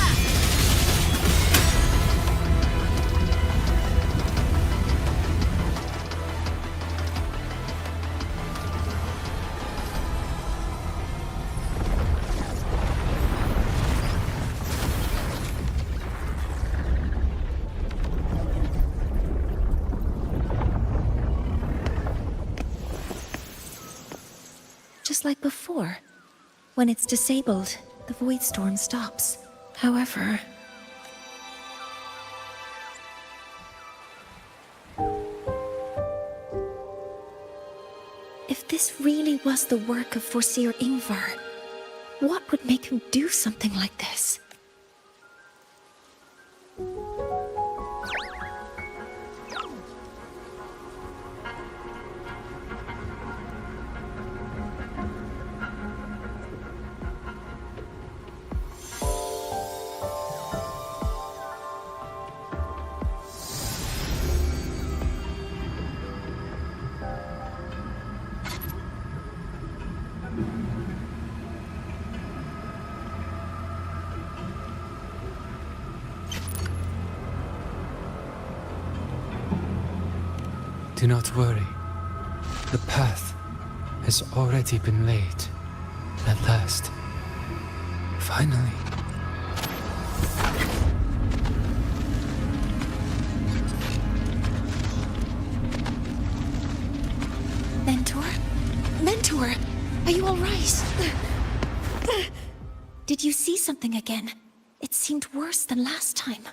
Just like before. When it's disabled, the void storm stops. However... if this really was the work of Foreseer Ingvar, what would make him do something like this? Do not worry. The path has already been laid. At last. Finally. Mentor? Mentor! Are you alright? Did you see something again? It seemed worse than last time.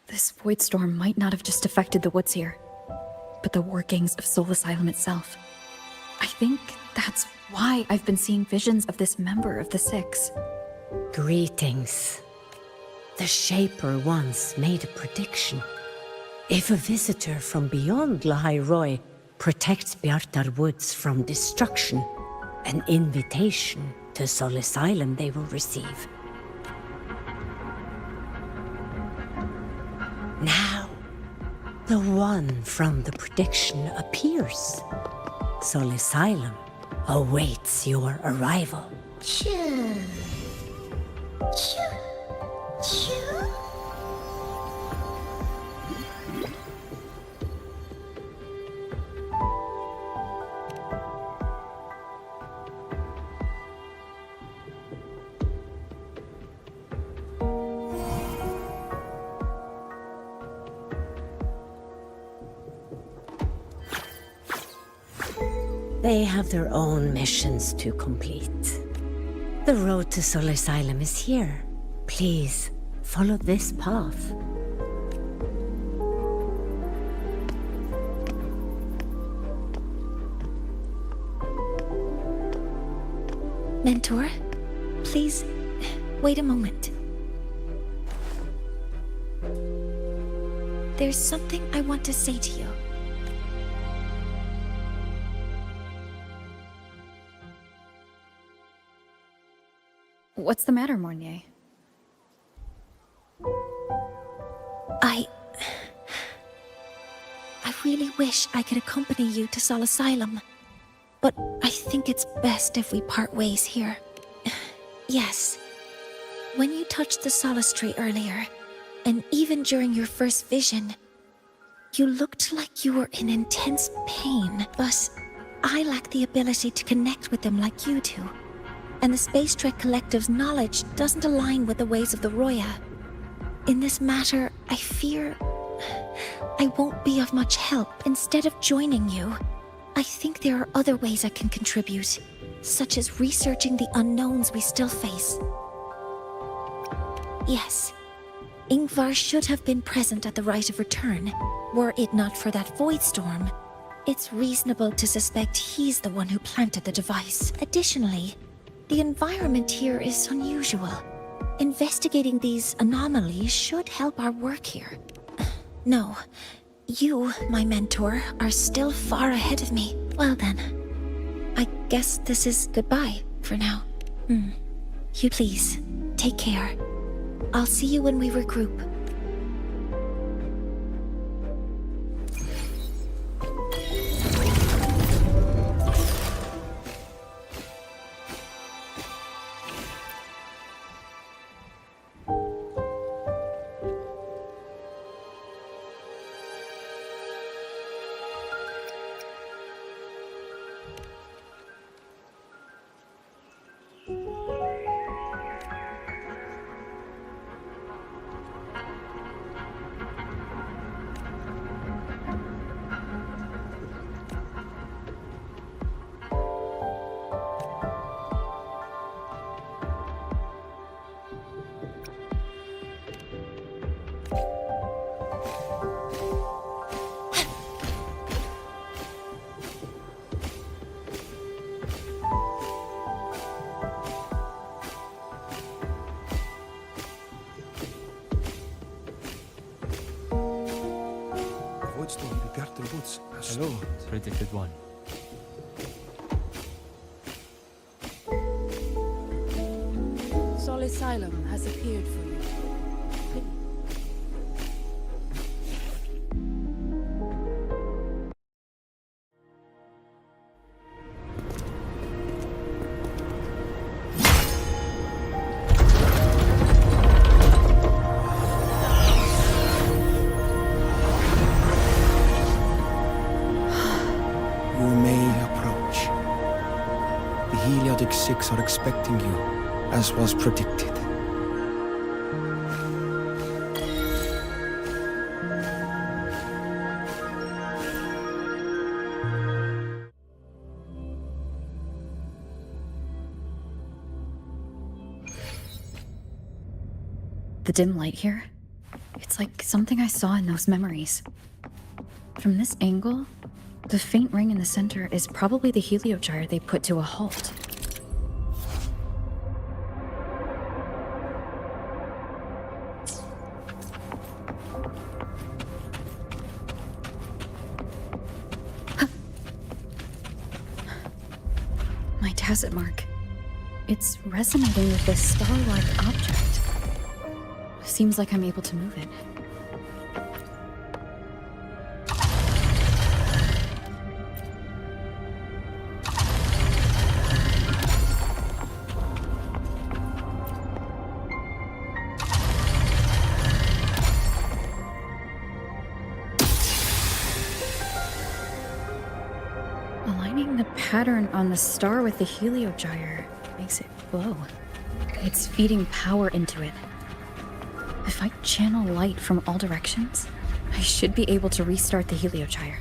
This void storm might not have just affected the woods here, but the workings of Soul Asylum itself. I think that's why I've been seeing visions of this member of the Six. Greetings. The Shaper once made a prediction. If a visitor from beyond Lahai Roy protects Bjartar Woods from destruction, an invitation to Soul Asylum they will receive. Now, the one from the prediction appears. Soul Asylum awaits your arrival. Choo. Choo. Choo. They have their own missions to complete. The road to Sol Asylum is here. Please, follow this path. Mentor, please, wait a moment. There's something I want to say to you. What's the matter, Mornye? I really wish I could accompany you to Sol Asylum, but I think it's best if we part ways here. Yes, when you touched the Solace Tree earlier, and even during your first vision, you looked like you were in intense pain, but I lack the ability to connect with them like you do. And the Space Trek Collective's knowledge doesn't align with the ways of the Roya. In this matter, I fear I won't be of much help. Instead of joining you, I think there are other ways I can contribute, such as researching the unknowns we still face. Yes, Ingvar should have been present at the Rite of Return, were it not for that void storm. It's reasonable to suspect he's the one who planted the device. Additionally, the environment here is unusual. Investigating these anomalies should help our work here. No, you, my mentor, are still far ahead of me. Well then, I guess this is goodbye for now. You please, take care. I'll see you when we regroup. Hello, predicted one. Sol Asylum has appeared for you. Six are expecting you, as was predicted. The dim light here? It's like something I saw in those memories. From this angle, the faint ring in the center is probably the heliogyre they put to a halt. Tacit mark. It's resonating with this star-like object. Seems like I'm able to move it. Aligning the pattern on the star with the heliogyre makes it glow. It's feeding power into it. If I channel light from all directions, I should be able to restart the heliogyre.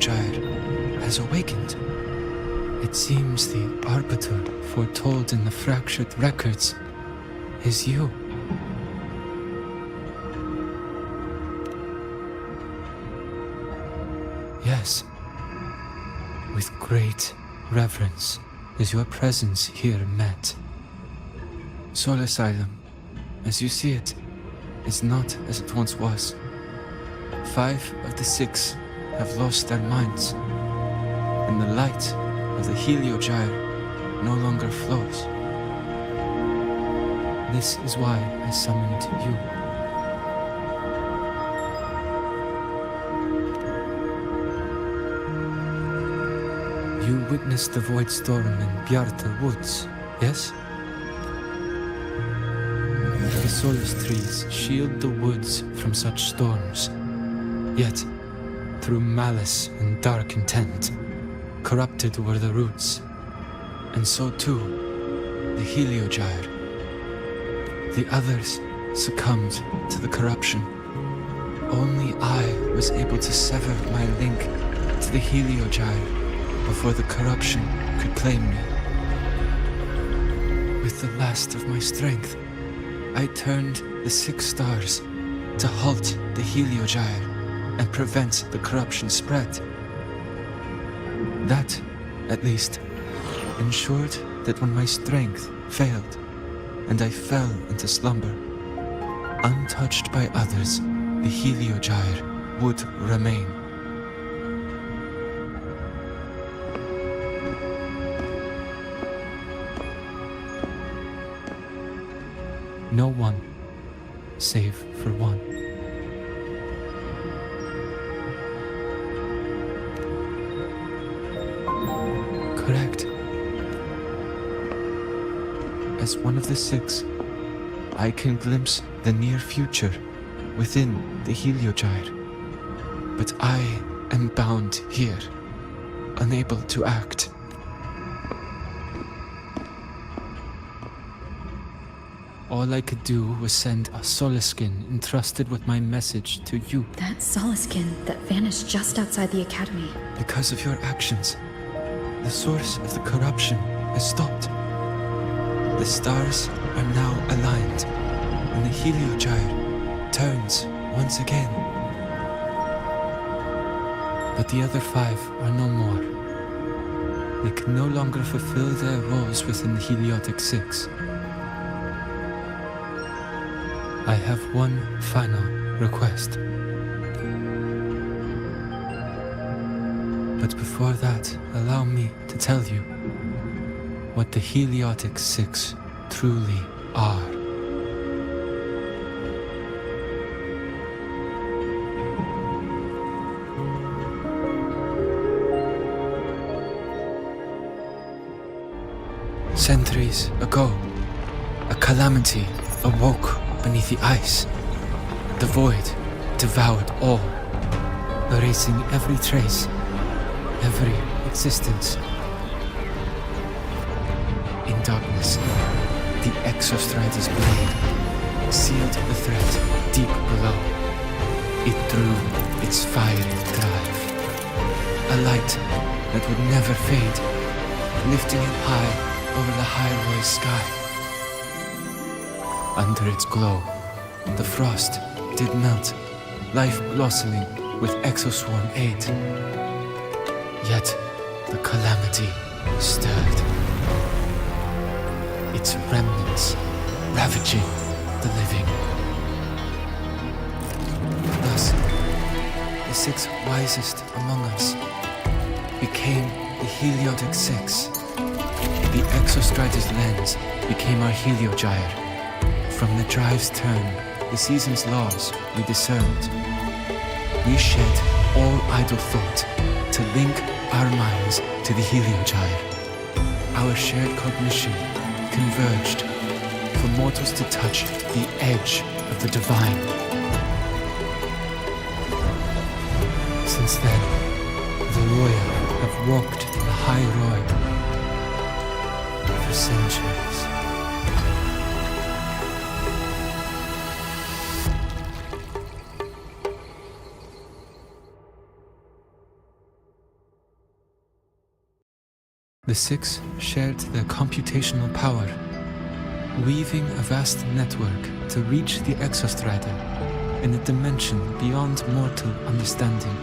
Heliogyre has awakened. It seems the arbiter foretold in the fractured records is you. Yes, with great reverence is your presence here met. Soul Asylum, as you see it, is not as it once was. 5 of the 6 have lost their minds, and the light of the Heliogyre no longer flows. This is why I summoned you. You witnessed the void storm in Bjarta Woods, yes? The solace trees shield the woods from such storms. Yet, through malice and dark intent, corrupted were the roots. And so too, the Heliogyre. The others succumbed to the corruption. Only I was able to sever my link to the Heliogyre before the corruption could claim me. With the last of my strength, I turned the 6 stars to halt the Heliogyre and prevent the corruption spread. That, at least, ensured that when my strength failed and I fell into slumber, untouched by others, the Heliogyre would remain. No one, save for one. Correct. As one of the 6, I can glimpse the near future within the Heliogyre. But I am bound here, unable to act. All I could do was send a Solaskin entrusted with my message to you. That Solaskin that vanished just outside the academy. Because of your actions, the source of the corruption has stopped. The stars are now aligned, and the Heliogyre turns once again. But the other 5 are no more. They can no longer fulfill their roles within the Heliotic 6. I have one final request. But before that, allow me to tell you what the Heliotic 6 truly are. Centuries ago, a calamity awoke beneath the ice. The void devoured all, erasing every trace, every existence. In darkness, the Exostrider's blade sealed the threat deep below. It drew its fiery drive, a light that would never fade, lifting it high over the Hyrule sky. Under its glow, the frost did melt, life blossoming with Exoswarm aid. Yet, the calamity stirred, its remnants ravaging the living. Thus, the 6 wisest among us became the Heliotic 6. The Exostrider's lens became our Heliogyre. From the drive's turn, the season's laws we discerned. We shed all idle thought to link our minds to the Heliogyre. Our shared cognition converged for mortals to touch the edge of the divine. Since then, the royal have walked in the high road for centuries. The six shared their computational power, weaving a vast network to reach the Exostrider in a dimension beyond mortal understanding.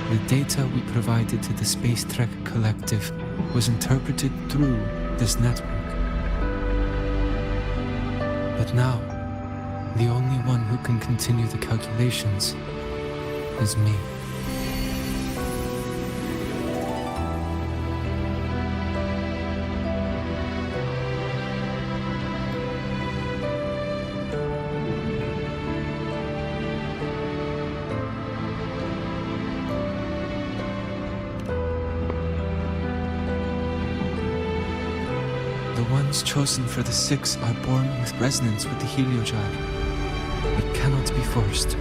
The data we provided to the Space Trek Collective was interpreted through this network. But now, the only one who can continue the calculations is me. The ones chosen for the six are born with resonance with the Heliogyre. It cannot be forced.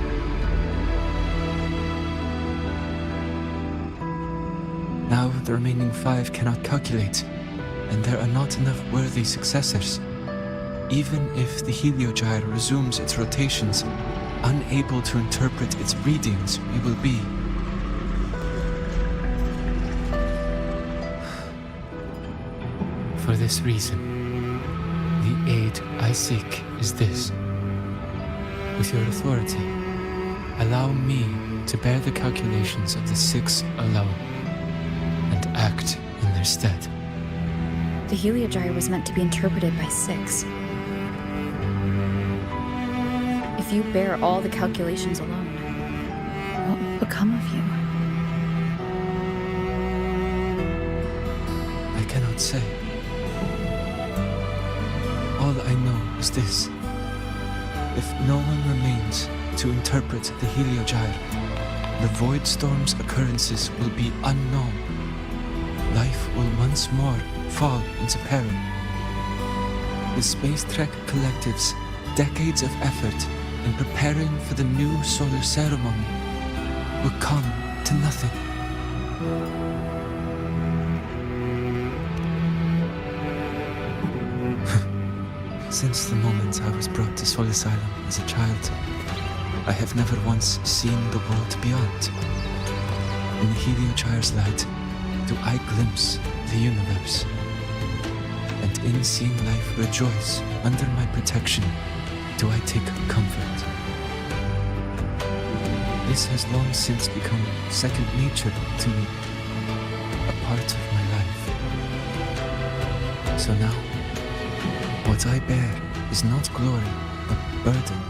Now the remaining five cannot calculate, and there are not enough worthy successors. Even if the Heliogyre resumes its rotations, unable to interpret its readings, we will be. For this reason, the aid I seek is this. With your authority, allow me to bear the calculations of the six alone, and act in their stead. The Heliogyre was meant to be interpreted by six. If you bear all the calculations alone, what will become of you? I cannot say. All I know is this. If no one remains to interpret the Heliogyre, the Void Storm's occurrences will be unknown. Life will once more fall into peril. The Space Trek Collective's decades of effort in preparing for the new solar ceremony will come to nothing. Since the moment I was brought to Soul Asylum as a child, I have never once seen the world beyond. In the Heliogyre's light, do I glimpse the universe. And in seeing life rejoice under my protection, do I take comfort. This has long since become second nature to me, a part of my life. So now, what I bear is not glory, but burden,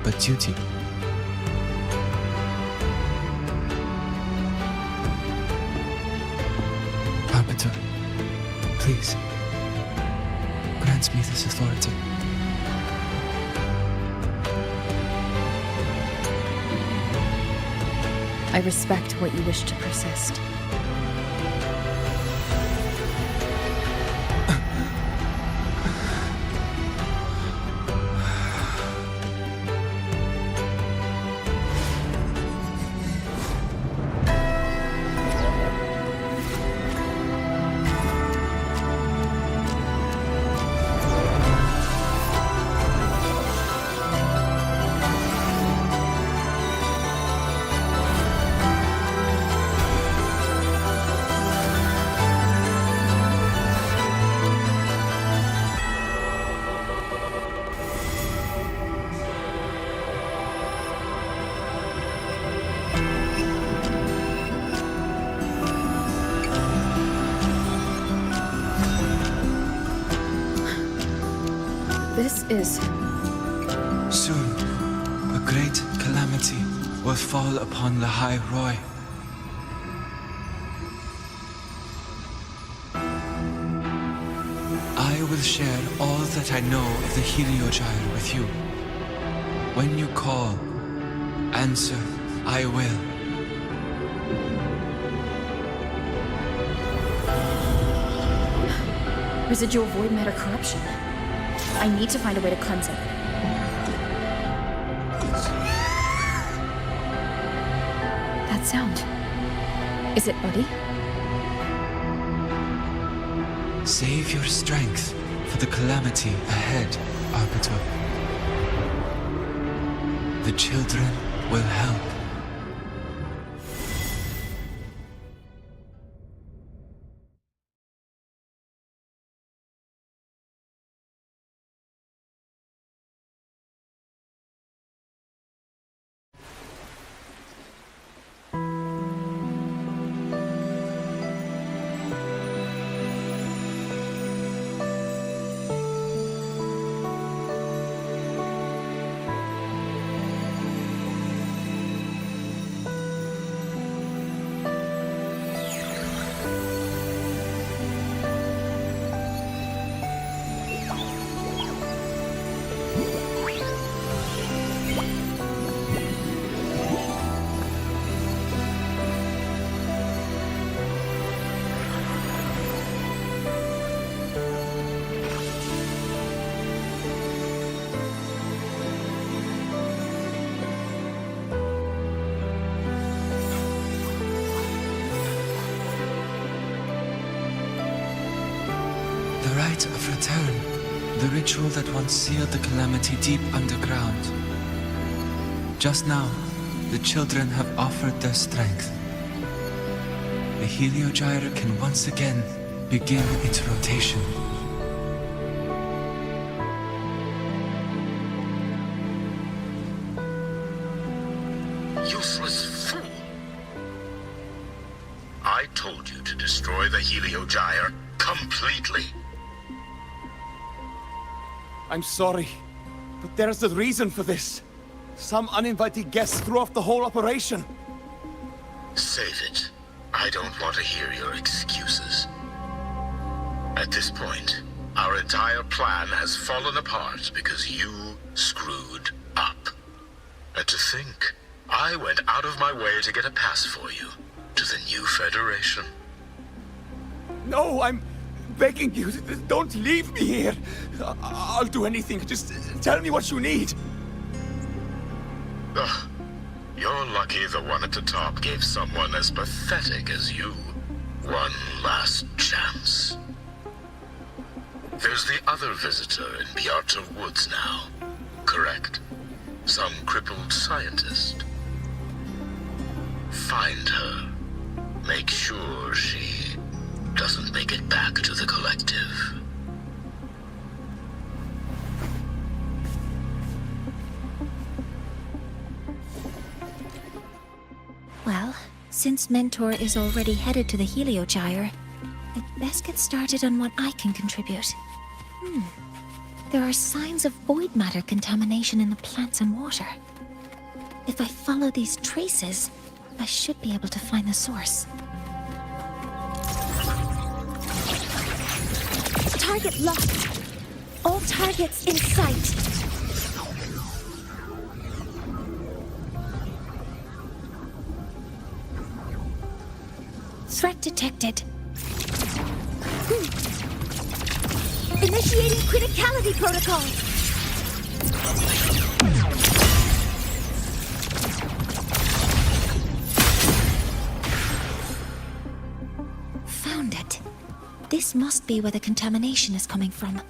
but duty. Arbiter, please, grant me this authority. I respect what you wish to persist. This is... Soon, a great calamity will fall upon the High Roy. I will share all that I know of the Heliogyre with you. When you call, answer, I will. Residual void matter corruption. I need to find a way to cleanse it. That sound. Is it ODE? Save your strength for the calamity ahead, Arbiter. The children will help. rite of return. The ritual that once sealed the calamity deep underground. Just now, the children have offered their strength. The Heliogyre can once again begin its rotation. Useless fool! I told you to destroy the Heliogyre completely. I'm sorry, but there's a reason for this. Some uninvited guests threw off the whole operation. Save it. I don't want to hear your excuses. At this point, our entire plan has fallen apart because you screwed up. And to think, I went out of my way to get a pass for you to the new Federation. No, I'm begging you, don't leave me here. I'll do anything, just tell me what you need. Ugh. You're lucky the one at the top gave someone as pathetic as you one last chance. There's the other visitor in Bjarta Woods now, correct? Some crippled scientist. Find her. Make sure she doesn't make it back to the collective. Well, since Mentor is already headed to the Heliogyre, I'd best get started on what I can contribute. There are signs of void matter contamination in the plants and water. If I follow these traces, I should be able to find the source. Target locked. All targets in sight. Threat detected. Initiating criticality protocol. Found it. This must be where the contamination is coming from.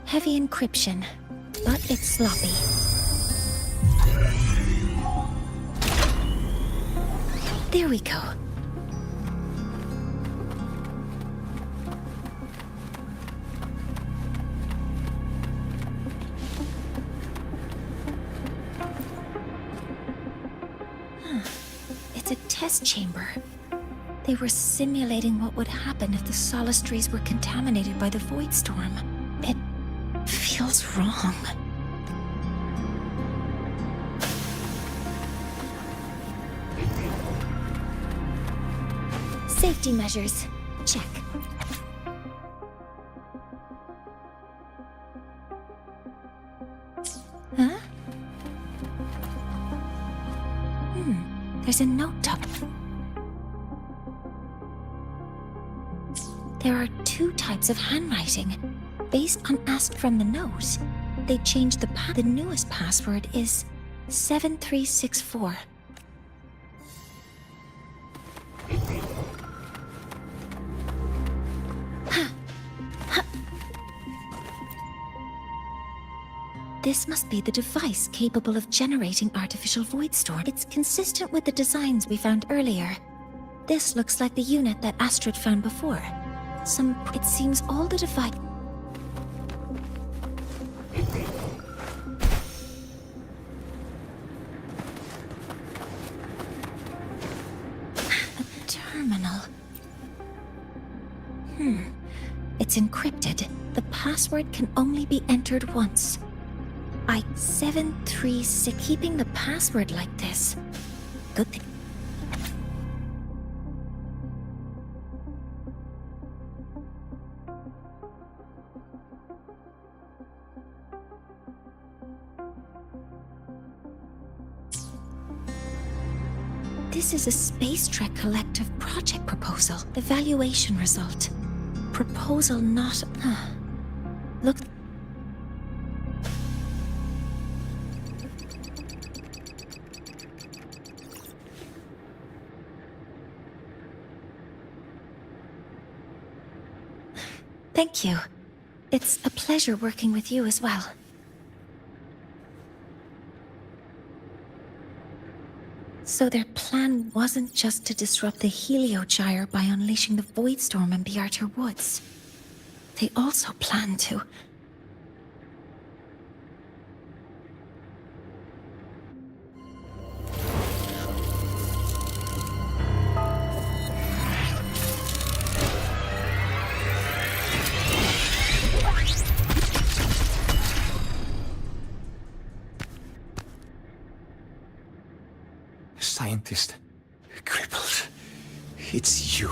Heavy encryption, but it's sloppy. There we go. It's a test chamber. They were simulating what would happen if the solistries were contaminated by the void storm. It feels wrong. Safety measures. Check. Huh? There's a note up. There are two types of handwriting. Based on asked from the note, they changed the newest password is 7364. This must be the device capable of generating artificial void storm. It's consistent with the designs we found earlier. This looks like the unit that Astrid found before. It seems all the device... A terminal. It's encrypted. The password can only be entered once. 736. Keeping the password like this. Good thing. This is a Space Trek Collective project proposal. Evaluation result. Proposal not... Look... Thank you. It's a pleasure working with you as well. So their plan wasn't just to disrupt the Heliogyre by unleashing the Voidstorm in Bjartur Woods. They also planned to... Scientist. Crippled. It's you.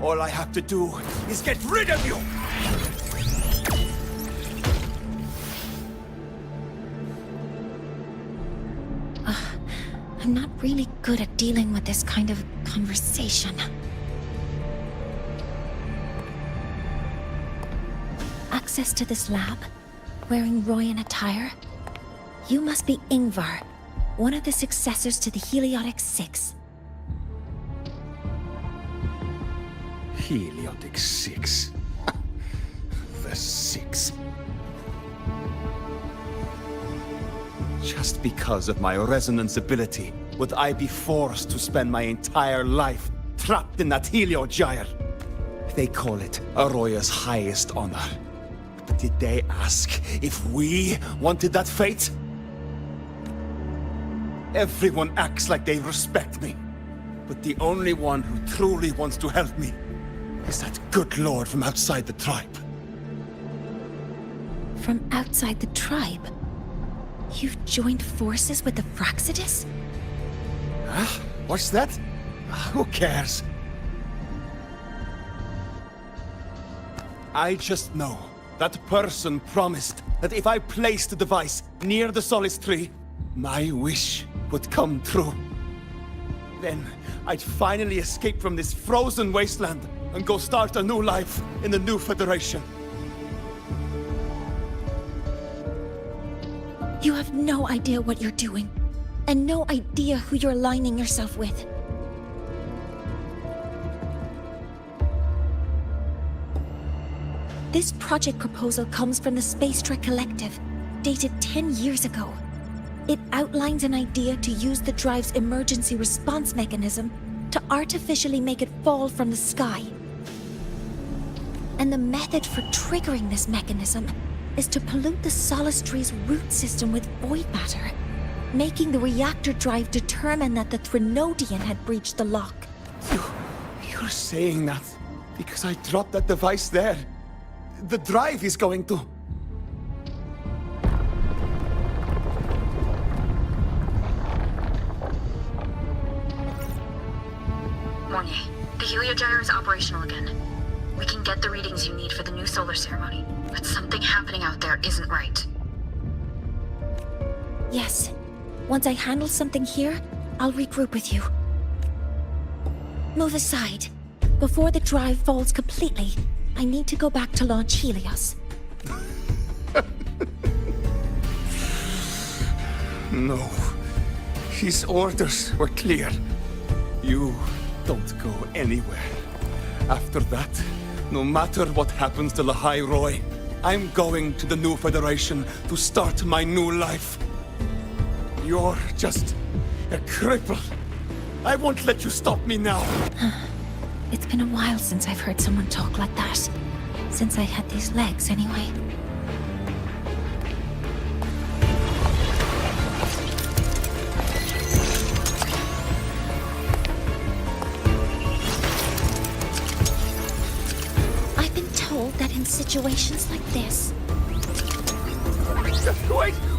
All I have to do is get rid of you! I'm not really good at dealing with this kind of conversation. Access to this lab? Wearing Royan attire? You must be Ingvar, one of the successors to the Heliotic Six. Heliotic Six. The Six. Just because of my resonance ability, would I be forced to spend my entire life trapped in that Heliogyre? They call it Aroya's highest honor. But did they ask if we wanted that fate? Everyone acts like they respect me. But the only one who truly wants to help me is that good lord from outside the tribe. From outside the tribe? You've joined forces with the Fraxidus? Huh? What's that? Who cares? I just know that person promised that if I placed the device near the Solace Tree, my wish would come true. Then I'd finally escape from this frozen wasteland and go start a new life in the new Federation. You have no idea what you're doing, and no idea who you're aligning yourself with. This project proposal comes from the Space Trek Collective, dated 10 years ago. It outlines an idea to use the drive's emergency response mechanism to artificially make it fall from the sky. And the method for triggering this mechanism is to pollute the Solace Tree's root system with void matter, making the reactor drive determine that the Threnodian had breached the lock. You're saying that because I dropped that device there. The drive is going to... Mornye, the Heliogyre is operational again. We can get the readings you need for the new solar ceremony, but something happening out there isn't right. Yes. Once I handle something here, I'll regroup with you. Move aside. Before the drive falls completely, I need to go back to launch Helios. No. His orders were clear. You don't go anywhere. After that, no matter what happens to Lahai Roy, I'm going to the new Federation to start my new life. You're just a cripple. I won't let you stop me now. It's been a while since I've heard someone talk like that. Since I had these legs, anyway. I've been told that in situations like this...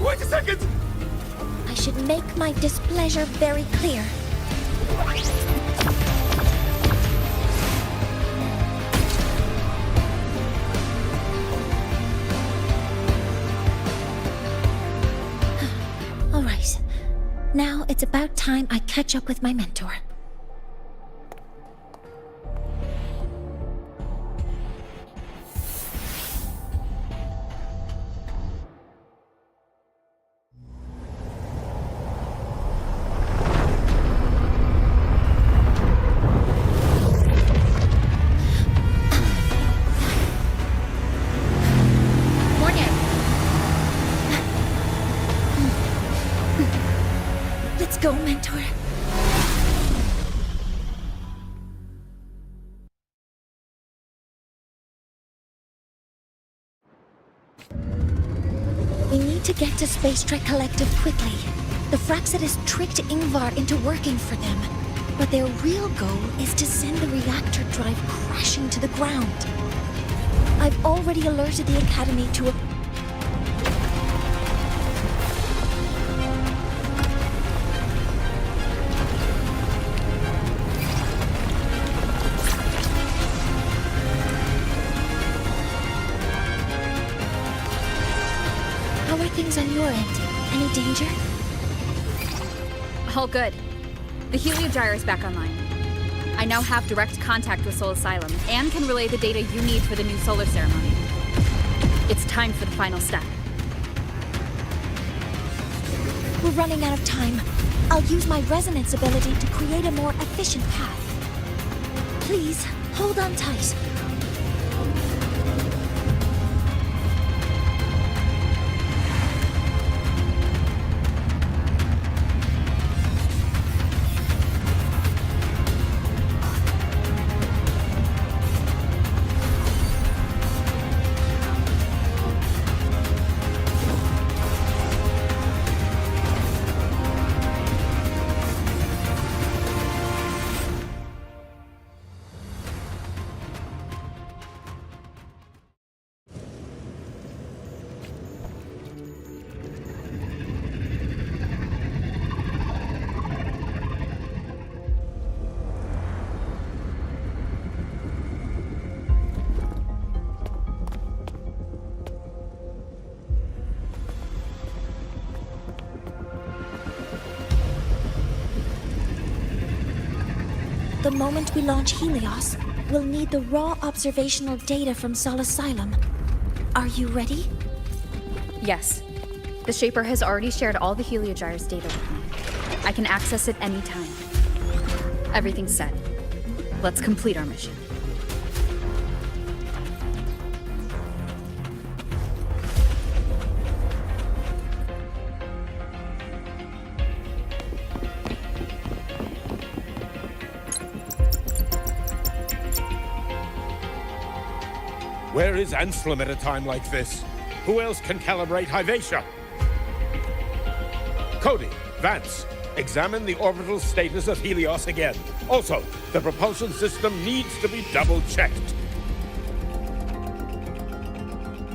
Wait a second! I should make my displeasure very clear. All right. Now it's about time I catch up with my mentor. to her. We need to get to Space Trek Collective quickly. The Fraxidus tricked Ingvar into working for them, but their real goal is to send the reactor drive crashing to the ground. I've already alerted the Academy to a... How are things on your end? Any danger? All good. The Heliogyre is back online. I now have direct contact with Sol Asylum and can relay the data you need for the new solar ceremony. It's time for the final step. We're running out of time. I'll use my resonance ability to create a more efficient path. Please, hold on tight. The moment we launch Helios, we'll need the raw observational data from Sol Asylum. Are you ready? Yes. The Shaper has already shared all the Heliogyre's data with me. I can access it anytime. Everything's set. Let's complete our mission. Where is Anselm at a time like this? Who else can calibrate Hyvatia? Cody, Vance, examine the orbital status of Helios again. Also, the propulsion system needs to be double-checked.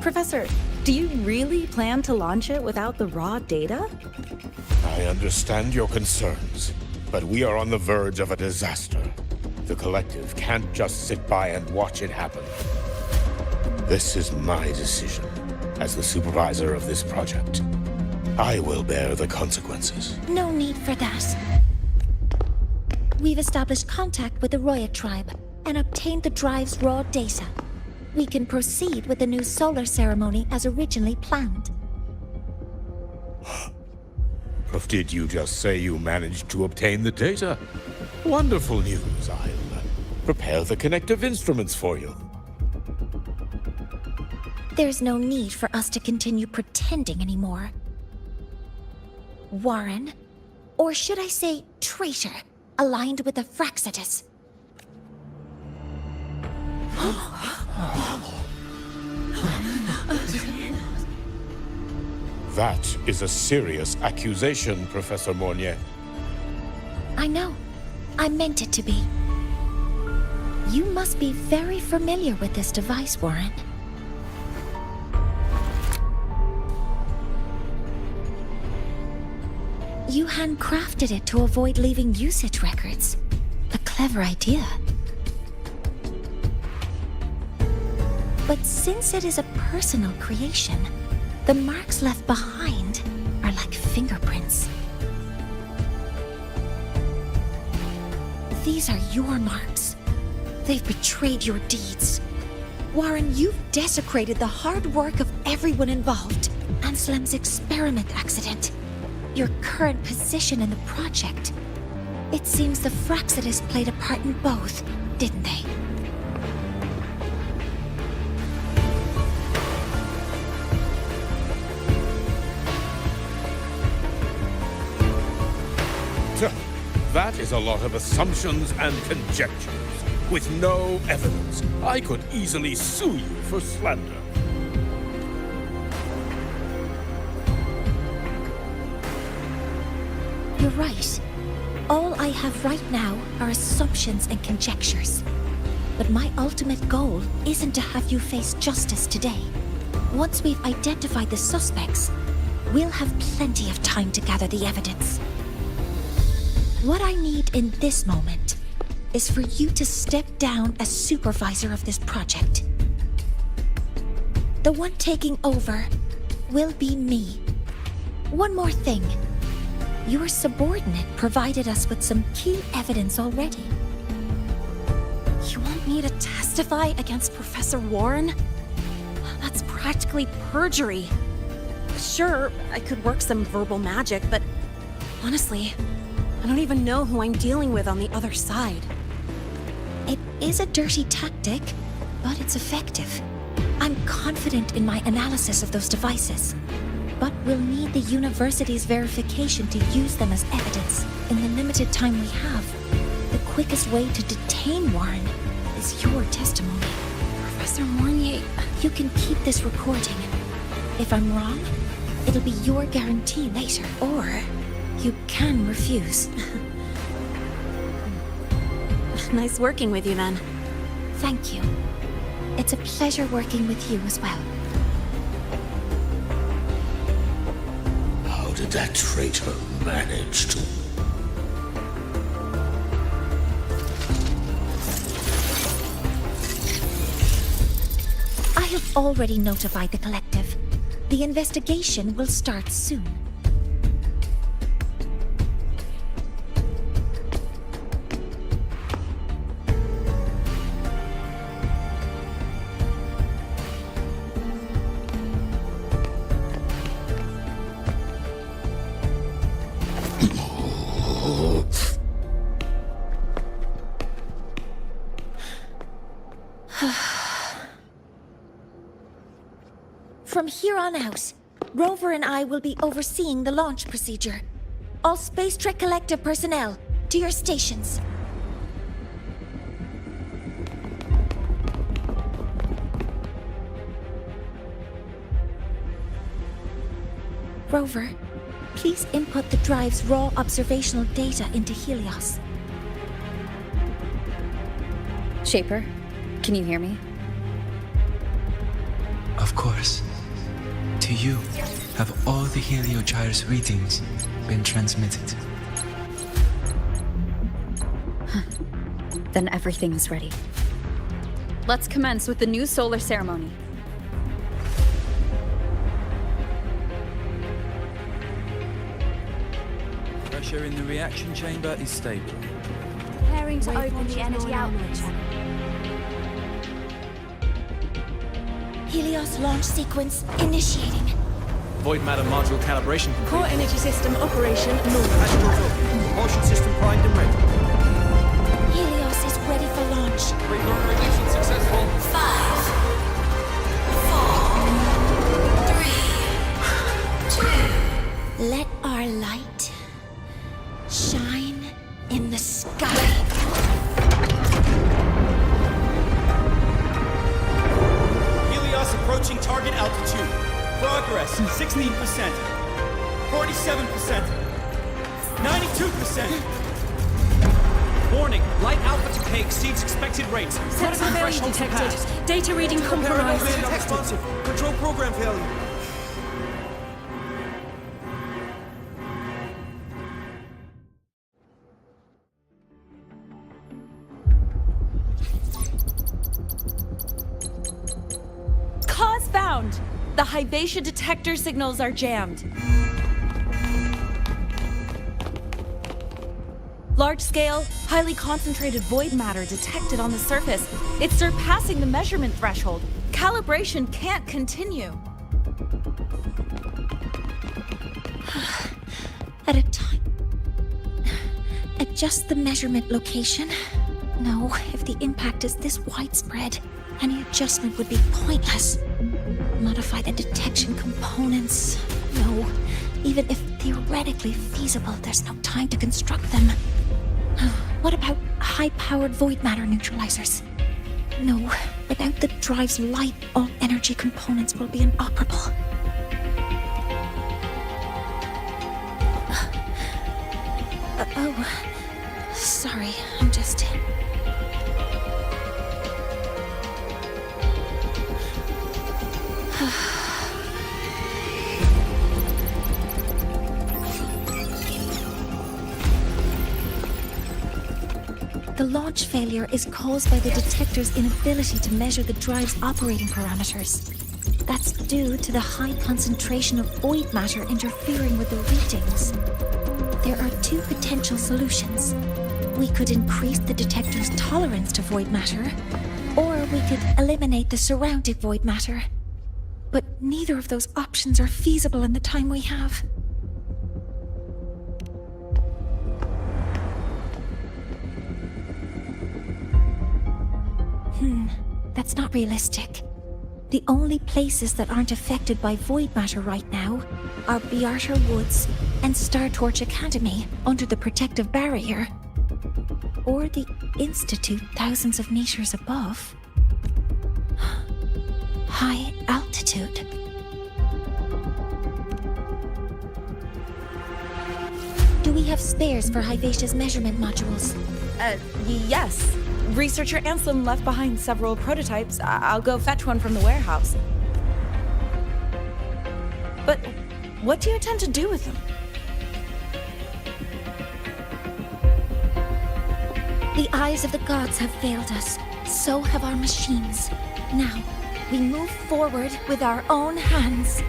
Professor, do you really plan to launch it without the raw data? I understand your concerns, but we are on the verge of a disaster. The Collective can't just sit by and watch it happen. This is my decision. As the supervisor of this project, I will bear the consequences. No need for that. We've established contact with the Roya tribe and obtained the drive's raw data. We can proceed with the new solar ceremony as originally planned. Did you just say you managed to obtain the data? Wonderful news. I'll prepare the connective instruments for you. There's no need for us to continue pretending anymore. Warren, or should I say traitor, aligned with the Fraxidus. That is a serious accusation, Professor Mornye. I know. I meant it to be. You must be very familiar with this device, Warren. You handcrafted it to avoid leaving usage records. A clever idea. But since it is a personal creation, the marks left behind are like fingerprints. These are your marks. They've betrayed your deeds. Warren, you've desecrated the hard work of everyone involved. Anselm's experiment accident. Your current position in the project. It seems the Fraxidus played a part in both, didn't they? is a lot of assumptions and conjectures, with no evidence. I could easily sue you for slander. You're right. All I have right now are assumptions and conjectures. But my ultimate goal isn't to have you face justice today. Once we've identified the suspects, we'll have plenty of time to gather the evidence. What I need in this moment is for you to step down as supervisor of this project. The one taking over will be me. One more thing. Your subordinate provided us with some key evidence already. You want me to testify against Professor Warren? That's practically perjury. Sure, I could work some verbal magic, but honestly, I don't even know who I'm dealing with on the other side. It is a dirty tactic, but it's effective. I'm confident in my analysis of those devices, but we'll need the university's verification to use them as evidence in the limited time we have. The quickest way to detain Warren is your testimony. Professor Mornye, you can keep this recording. If I'm wrong, it'll be your guarantee later, or you can refuse. Nice working with you then. Thank you. It's a pleasure working with you as well. How did that traitor manage to... I have already notified the collective. The investigation will start soon. From here on out, Rover and I will be overseeing the launch procedure. All Space Trek Collective personnel, to your stations. Rover, please input the drive's raw observational data into Helios. Shaper, can you hear me? Of course. To you, have all the Heliogyre's readings been transmitted? Then everything is ready. Let's commence with the new solar ceremony. Pressure in the reaction chamber is stable. Preparing to open the energy outlet channel. Helios launch sequence initiating. Void matter module calibration complete. Core energy system operation normal. Astros up. Propulsion system primed and ready. Helios is ready for launch. Reconfiguration successful. 5, 4, 3, 2. Let our light shine in the sky. Approaching target altitude. Progress 16%, 47%, 92%. Warning, light alpha decay exceeds expected rates. Critical failure detected. Data reading compromised. Unresponsive. Control program failure. Found! The Hybatia detector signals are jammed. Large-scale, highly concentrated void matter detected on the surface. It's surpassing the measurement threshold. Calibration can't continue. At a time. Adjust the measurement location. No, if the impact is this widespread, any adjustment would be pointless. Modify the detection components. No, even if theoretically feasible, there's no time to construct them. What about high-powered void matter neutralizers? No, without the drive's light, all energy components will be inoperable. Oh, sorry, I'm just... The launch failure is caused by the detector's inability to measure the drive's operating parameters. That's due to the high concentration of void matter interfering with the readings. There are two potential solutions. We could increase the detector's tolerance to void matter, or we could eliminate the surrounding void matter. But neither of those options are feasible in the time we have. That's not realistic. The only places that aren't affected by void matter right now are Bearter Woods and Star Torch Academy under the protective barrier. Or the Institute thousands of meters above. High altitude. Do we have spares for Hyvatia's measurement modules? Yes. Researcher Anselm left behind several prototypes. I'll go fetch one from the warehouse. But what do you intend to do with them? The eyes of the gods have failed us. So have our machines. Now, we move forward with our own hands.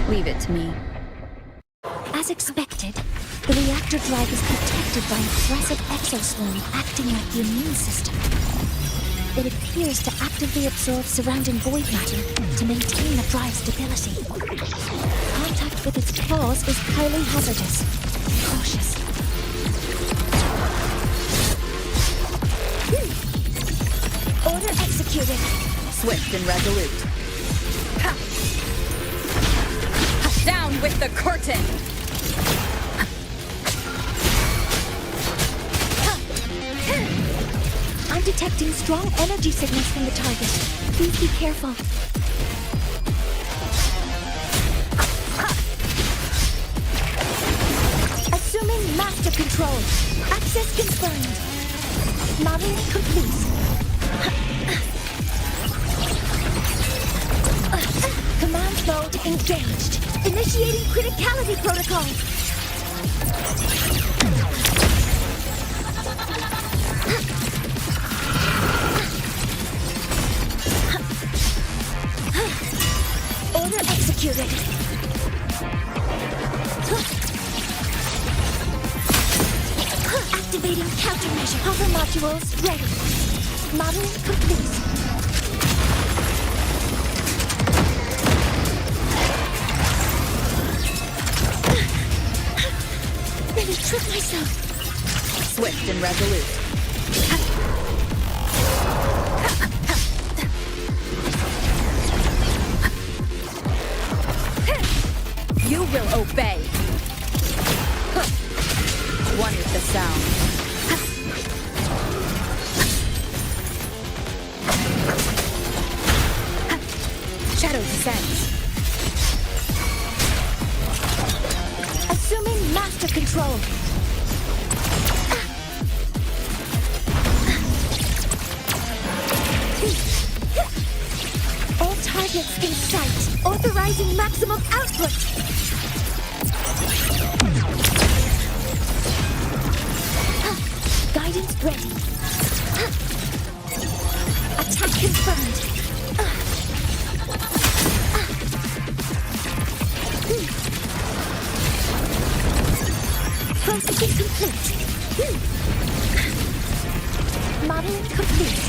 Leave it to me. As expected, the reactor drive is protected by a aggressive exoswarm acting like the immune system. It appears to actively absorb surrounding void matter to maintain the drive's stability. Contact with its claws is highly hazardous. Cautious. Order executed. Swift and resolute. Down with the curtain! I'm detecting strong energy signals from the target. Please be careful. Assuming master control. Access confirmed. Modeling complete. Command mode engaged. Initiating criticality protocol. Order executed. Activating countermeasure. Hover modules ready. Modeling complete. Nearly tripped myself. Swift and resolute. You will obey. One with the sound. Shadow descends. Assuming master control. All targets in sight. Authorizing maximum output. Guidance ready. Attack confirmed. Processing complete. Modeling complete.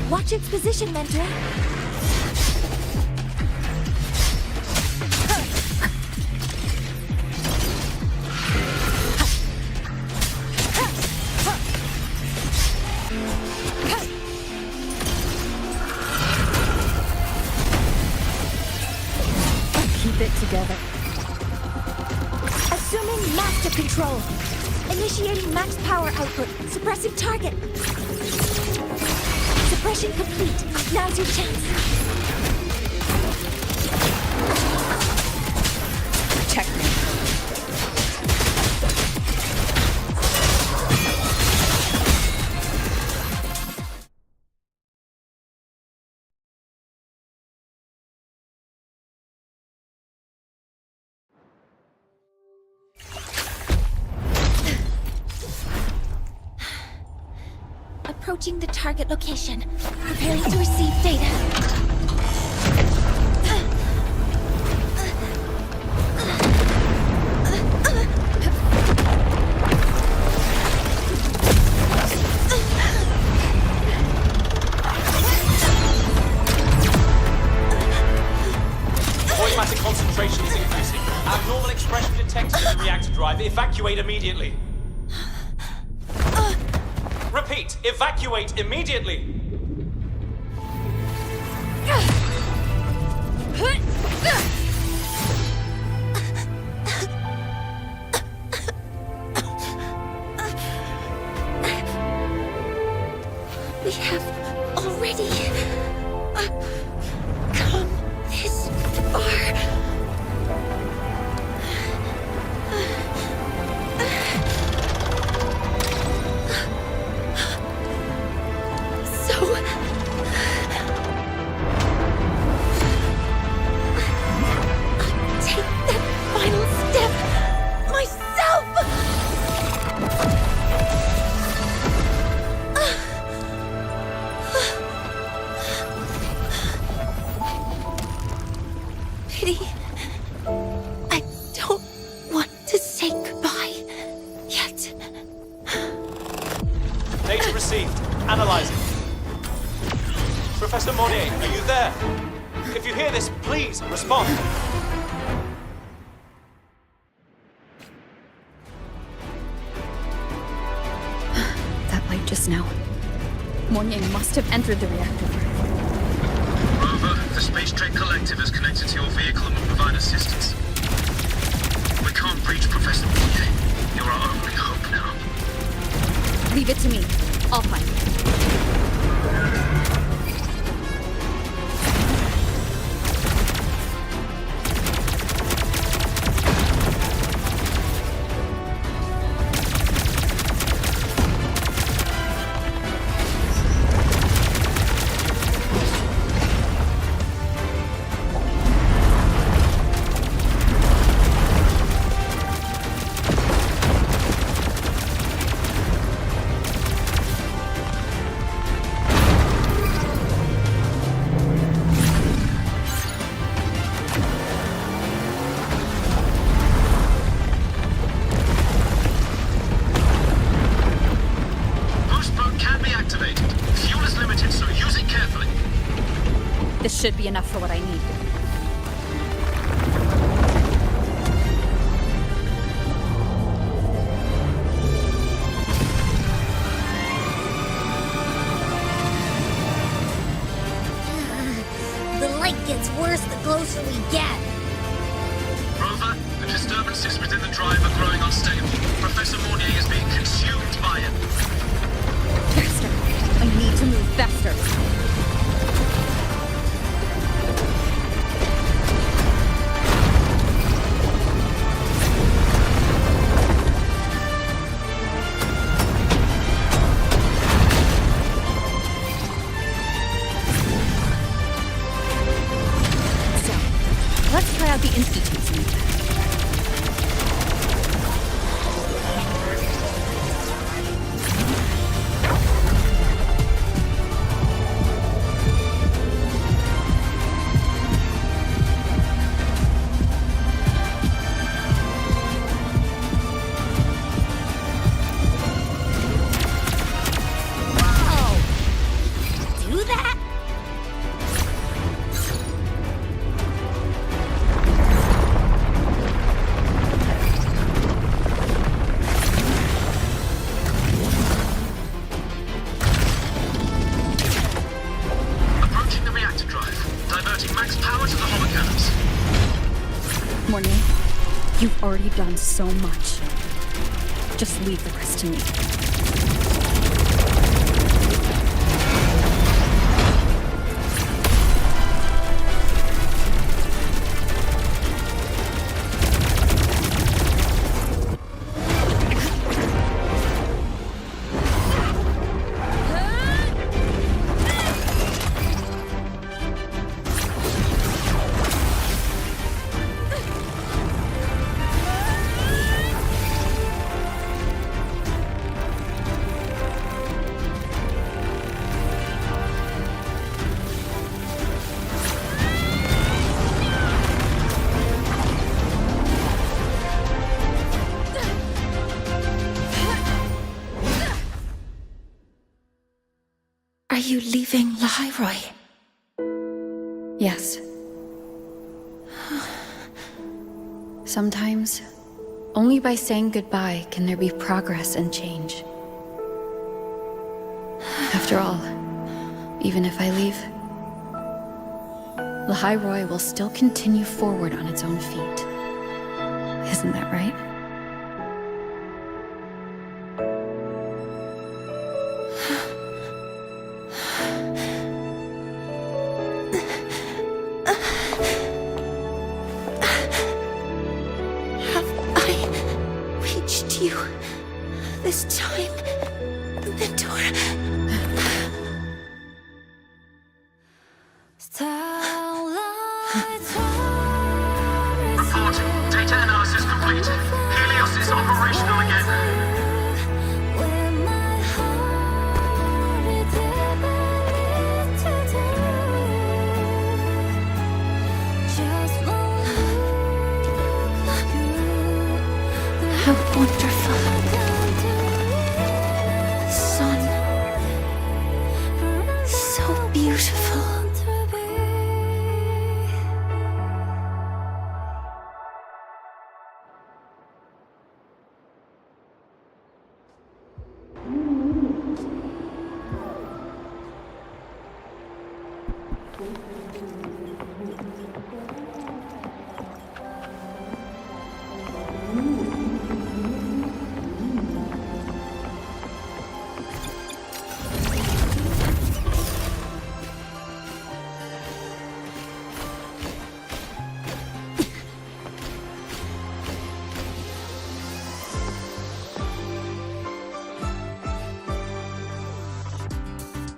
Watch its position, Mentor. Keep it together. Assuming master control. Initiating max power output. Suppressing target. Suppression complete. Now's your chance. Checkmate. Approaching the target location. Preparing to receive data. Void matter concentration is increasing. Abnormal expression detected in the reactor drive. Evacuate immediately. Repeat, evacuate immediately! We have already come this far. I don't want to say goodbye yet. Data received. Analyzing. Professor Mornye, are you there? If you hear this, please respond. That light just now. Mornye must have entered the reactor. Rover, the Space Trek Collective is connected to your vehicle and will provide assistance. We can't reach Professor Mornye. You're our only hope now. Leave it to me. I'll find it. This should be enough for what I need. The light gets worse the closer we get. Rover, the disturbances within the drive are growing unstable. Professor Mornye is being consumed by it. Faster. I need to move faster. Let's try out the institutes. already done so much. Just leave the rest to me. Are you leaving Lahairoi? Yes. Sometimes, only by saying goodbye can there be progress and change. After all, even if I leave, Lahairoi will still continue forward on its own feet. Isn't that right? You this time, Mentor. Report. Data analysis complete. Helios is operational again. How wonderful. Sun. So beautiful.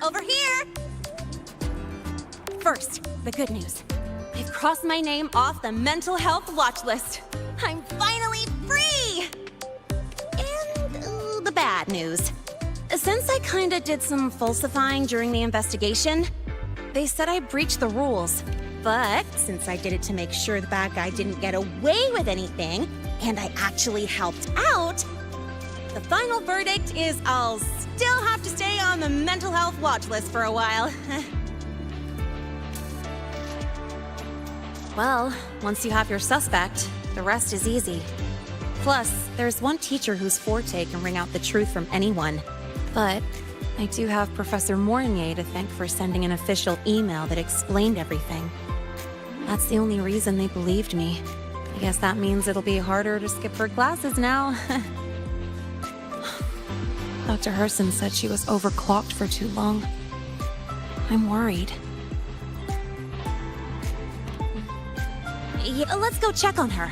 Over here! First, the good news. I've crossed my name off the mental health watch list. I'm finally free! And the bad news. Since I kinda did some falsifying during the investigation, they said I breached the rules. But since I did it to make sure the bad guy didn't get away with anything, and I actually helped out, the final verdict is I'll still have to stay on the mental health watch list for a while. Well, once you have your suspect, the rest is easy. Plus, there's one teacher whose forte can wring out the truth from anyone. But I do have Professor Mornye to thank for sending an official email that explained everything. That's the only reason they believed me. I guess that means it'll be harder to skip her classes now. Dr. Herson said she was overclocked for too long. I'm worried. Yeah, let's go check on her.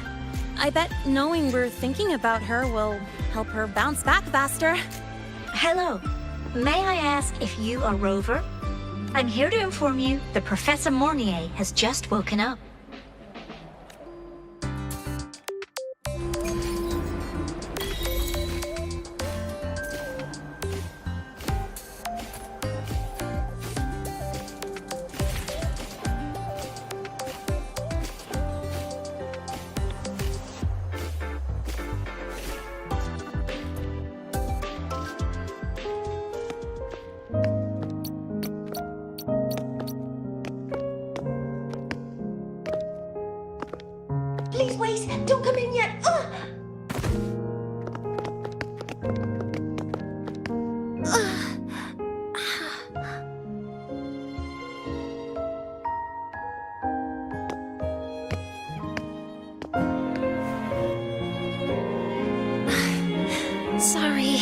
I bet knowing we're thinking about her will help her bounce back faster. Hello. May I ask if you are Rover? I'm here to inform you that Professor Mornye has just woken up. Sorry.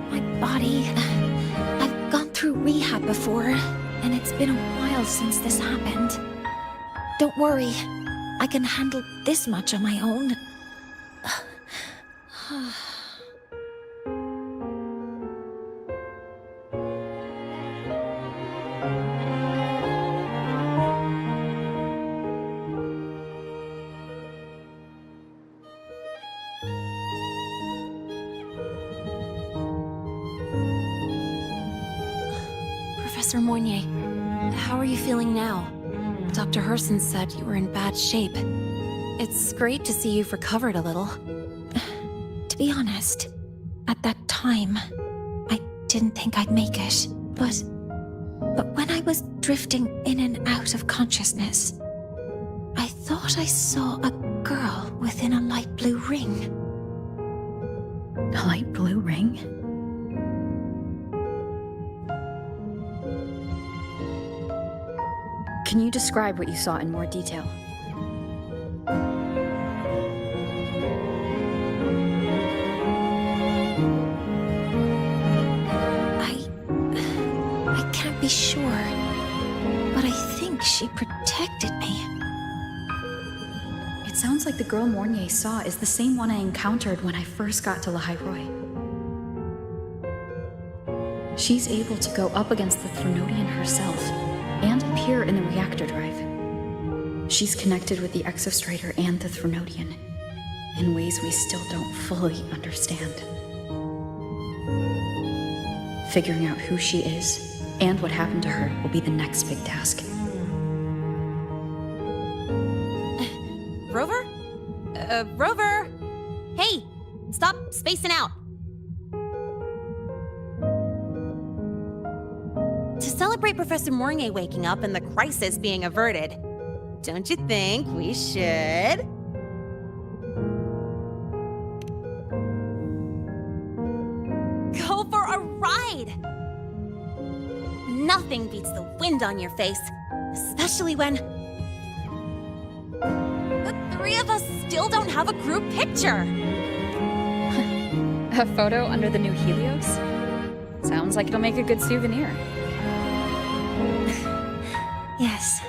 My body... I've gone through rehab before, and it's been a while since this happened. Don't worry. I can handle this much on my own. Professor Mornye, how are you feeling now? Dr. Herson said you were in bad shape. It's great to see you've recovered a little. To be honest, at that time, I didn't think I'd make it. But when I was drifting in and out of consciousness, I thought I saw a girl within a light blue ring. A light blue ring? Can you describe what you saw in more detail? I can't be sure, but I think she protected me. It sounds like the girl Mornye saw is the same one I encountered when I first got to Lahairoi. She's able to go up against the Threnodian herself and appear in the reactor drive. She's connected with the Exostrator and the Threnodian in ways we still don't fully understand. Figuring out who she is and what happened to her will be the next big task. Rover? Rover! Hey! Stop spacing out! To celebrate Professor Mornye waking up and the crisis being averted, don't you think we should... go for a ride? Nothing beats the wind on your face, especially when... the three of us still don't have a group picture. A photo under the new Helios? Sounds like it'll make a good souvenir. Yes.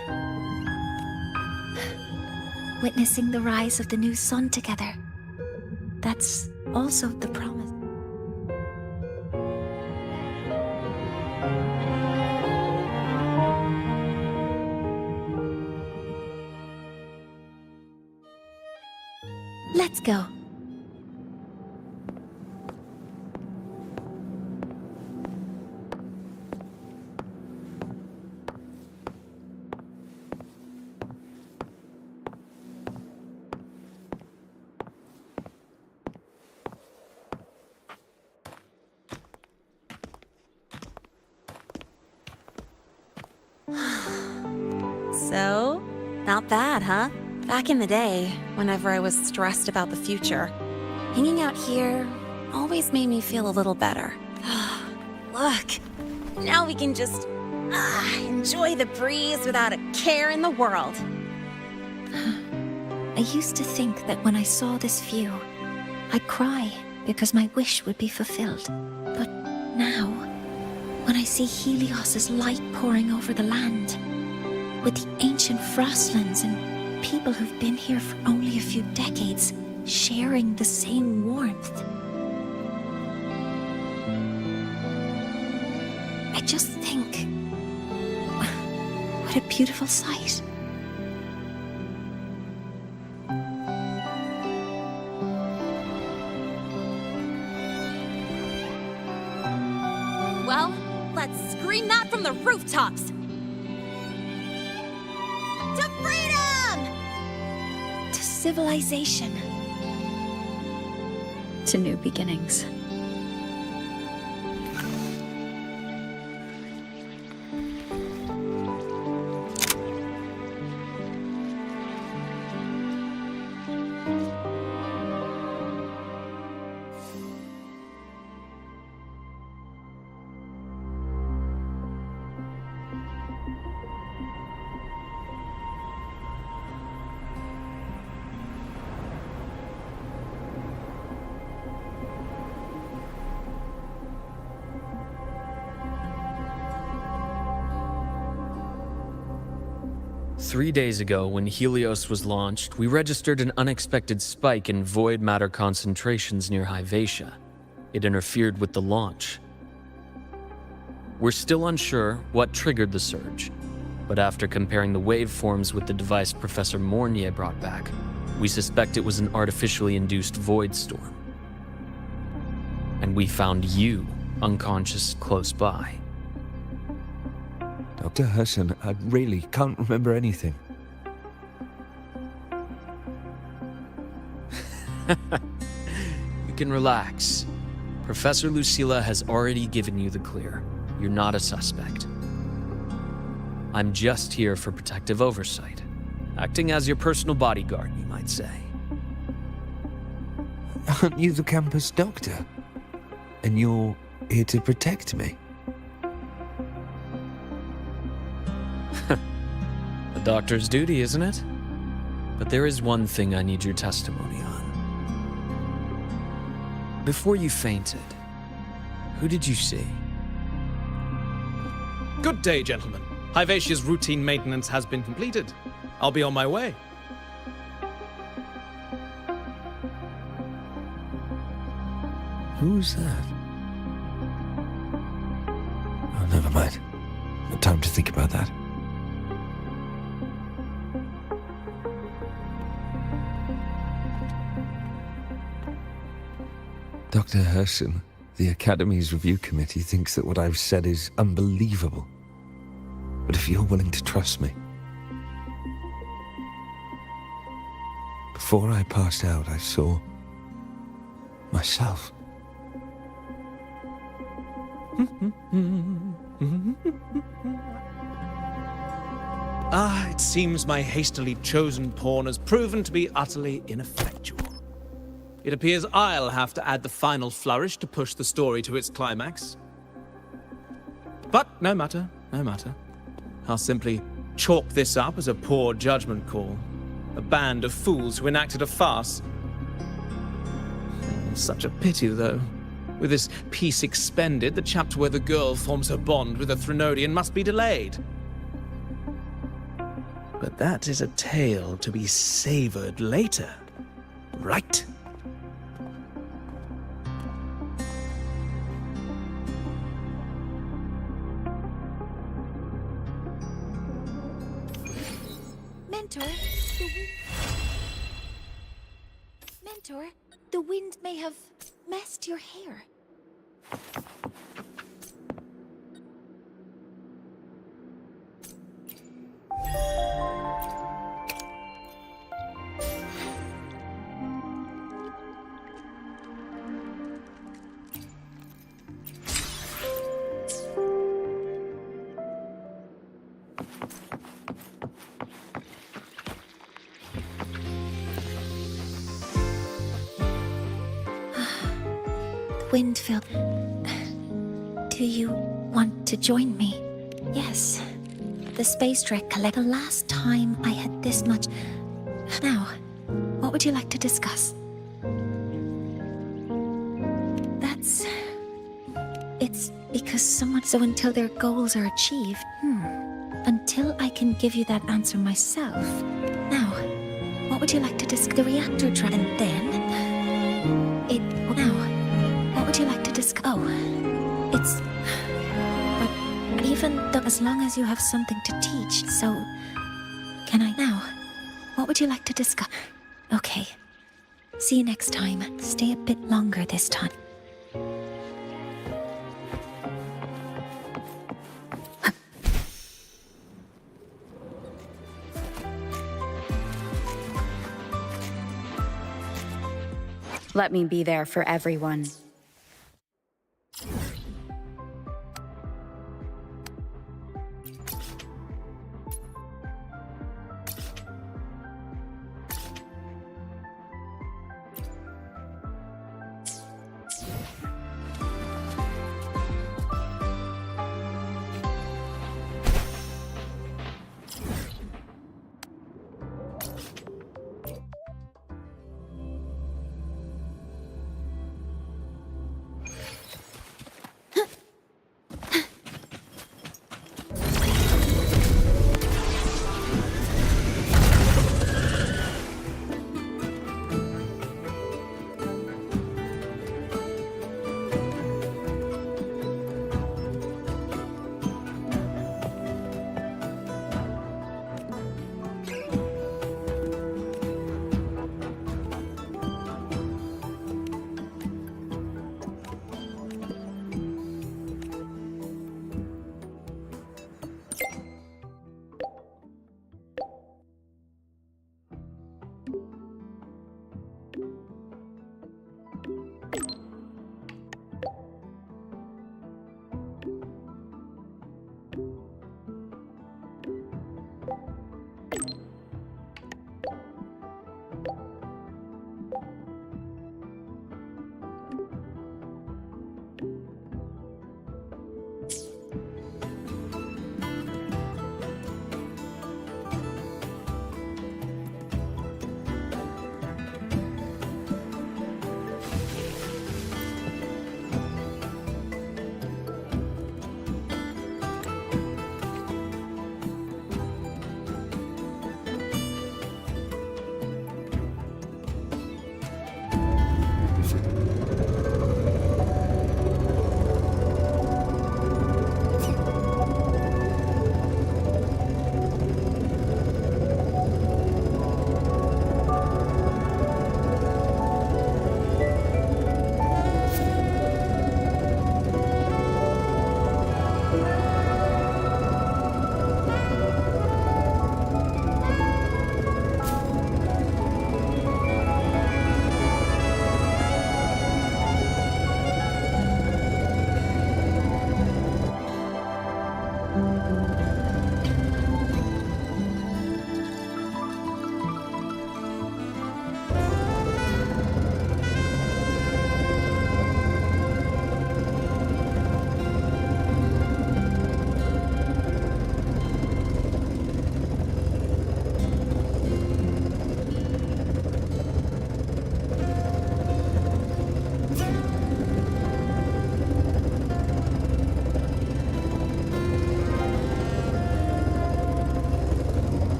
Witnessing the rise of the new sun together. That's also the promise. Let's go. So, not bad, huh? Back in the day, whenever I was stressed about the future, hanging out here always made me feel a little better. Look, now we can just enjoy the breeze without a care in the world. I used to think that when I saw this view, I'd cry because my wish would be fulfilled. But now, when I see Helios's light pouring over the land, with the ancient frostlands and people who've been here for only a few decades sharing the same warmth, I just think, what a beautiful sight. Well, let's scream that from the rooftops! To freedom! To civilization. To new beginnings. 3 days ago, when Helios was launched, we registered an unexpected spike in void matter concentrations near Hyvatia. It interfered with the launch. We're still unsure what triggered the surge, but after comparing the waveforms with the device Professor Mornye brought back, we suspect it was an artificially induced void storm. And we found you unconscious close by. Dr. Hudson, I really can't remember anything. You can relax. Professor Lucilla has already given you the clear. You're not a suspect. I'm just here for protective oversight, acting as your personal bodyguard, you might say. Aren't you the campus doctor? And you're here to protect me? The doctor's duty, isn't it? But there is one thing I need your testimony on. Before you fainted, who did you see? Good day, gentlemen. Hyvatia's routine maintenance has been completed. I'll be on my way. Who's that? Oh, never mind. No time to think about that. Dr. Herson, the Academy's review committee thinks that what I've said is unbelievable. But if you're willing to trust me... Before I passed out, I saw... myself. It seems my hastily chosen pawn has proven to be utterly ineffectual. It appears I'll have to add the final flourish to push the story to its climax. But no matter, no matter. I'll simply chalk this up as a poor judgment call. A band of fools who enacted a farce. Such a pity, though. With this piece expended, the chapter where the girl forms her bond with a Threnodian must be delayed. But that is a tale to be savored later, right? Mentor, the wind may have messed your hair. Wind filled. Do you want to join me? Yes. The space trek collect. The last time I had this much. Now, what would you like to discuss? It's because someone. So until their goals are achieved. Until I can give you that answer myself. Now, what would you like to discuss? The reactor drive. And then. Now. What would you like to discuss? Oh, it's... But even though, as long as you have something to teach, so... Can I now? What would you like to discuss? Okay. See you next time. Stay a bit longer this time. Let me be there for everyone.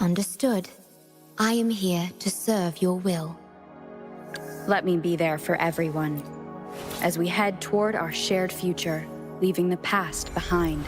Understood. I am here to serve your will. Let me be there for everyone, as we head toward our shared future, leaving the past behind.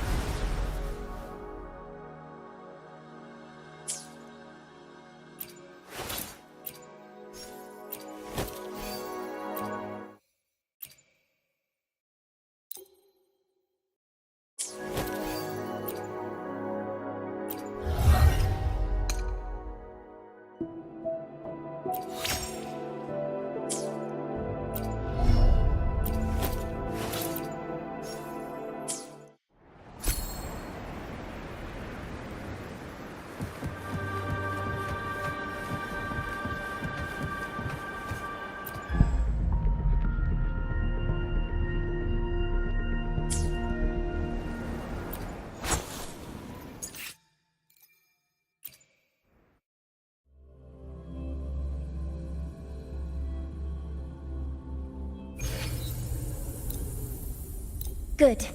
Good.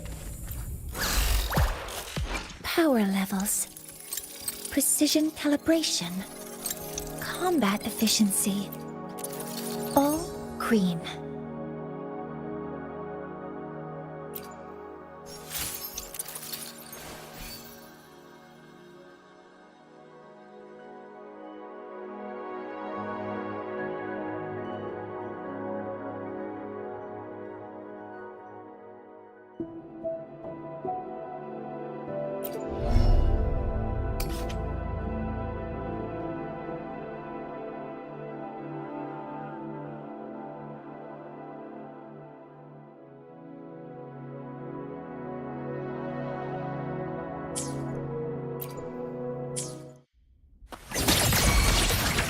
Power levels. Precision calibration. Combat efficiency. All green.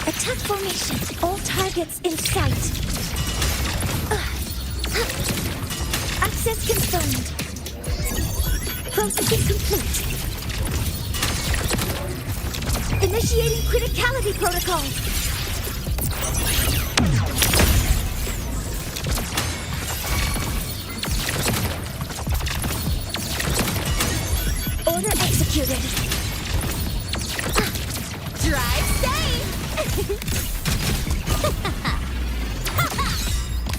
Attack formation. All targets in sight. Access confirmed. Processing complete. Initiating criticality protocol. Order executed. Drive safe!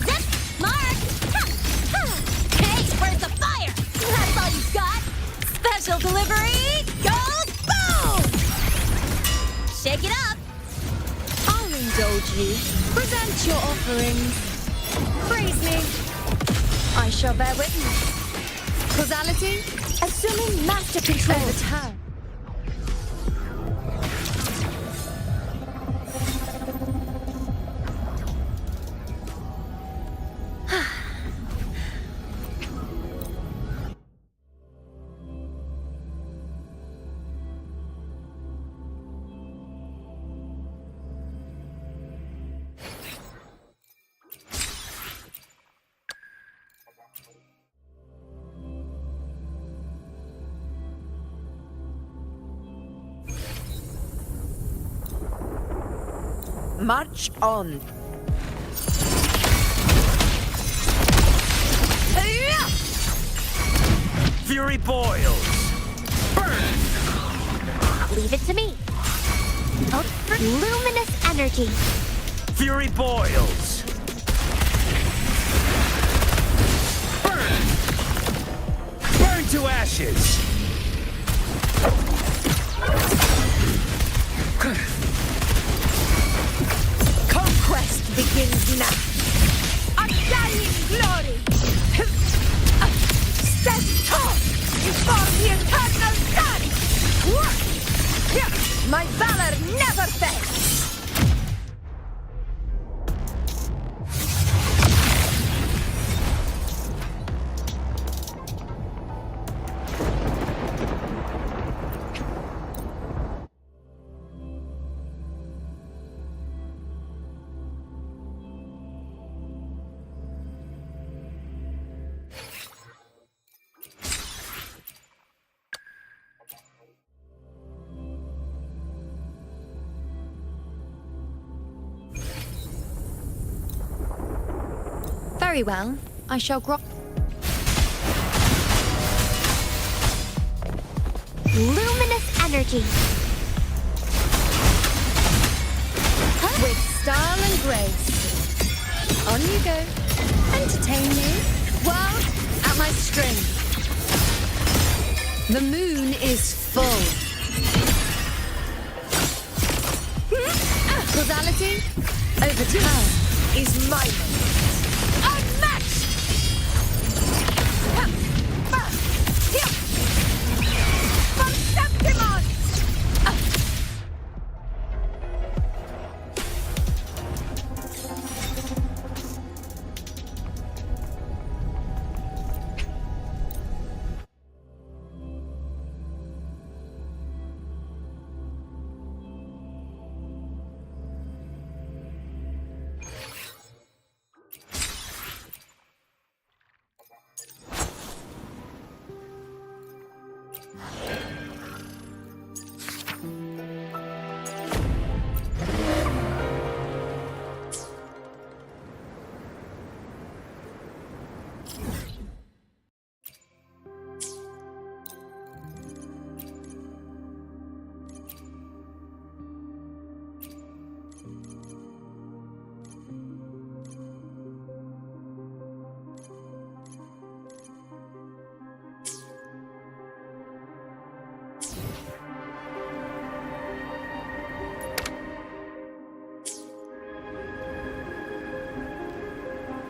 Zip! Mark! Hey, where's the fire? That's all you got? Special delivery! Go boom! Shake it up! I'll indulge you. Present your offerings. Praise me. I shall bear witness. Causality? Assuming master control. Overturn. March on. Fury boils! Burn! Leave it to me. Luminous energy. Fury boils! Burn! Burn to ashes! Conquest begins now. Undying glory. Stand tall before the eternal sun. My valor never fails. Very well. I shall grow. Luminous energy. style and grace. On you go. Entertain me. World at my string. The moon is full. Causality over time is my moment.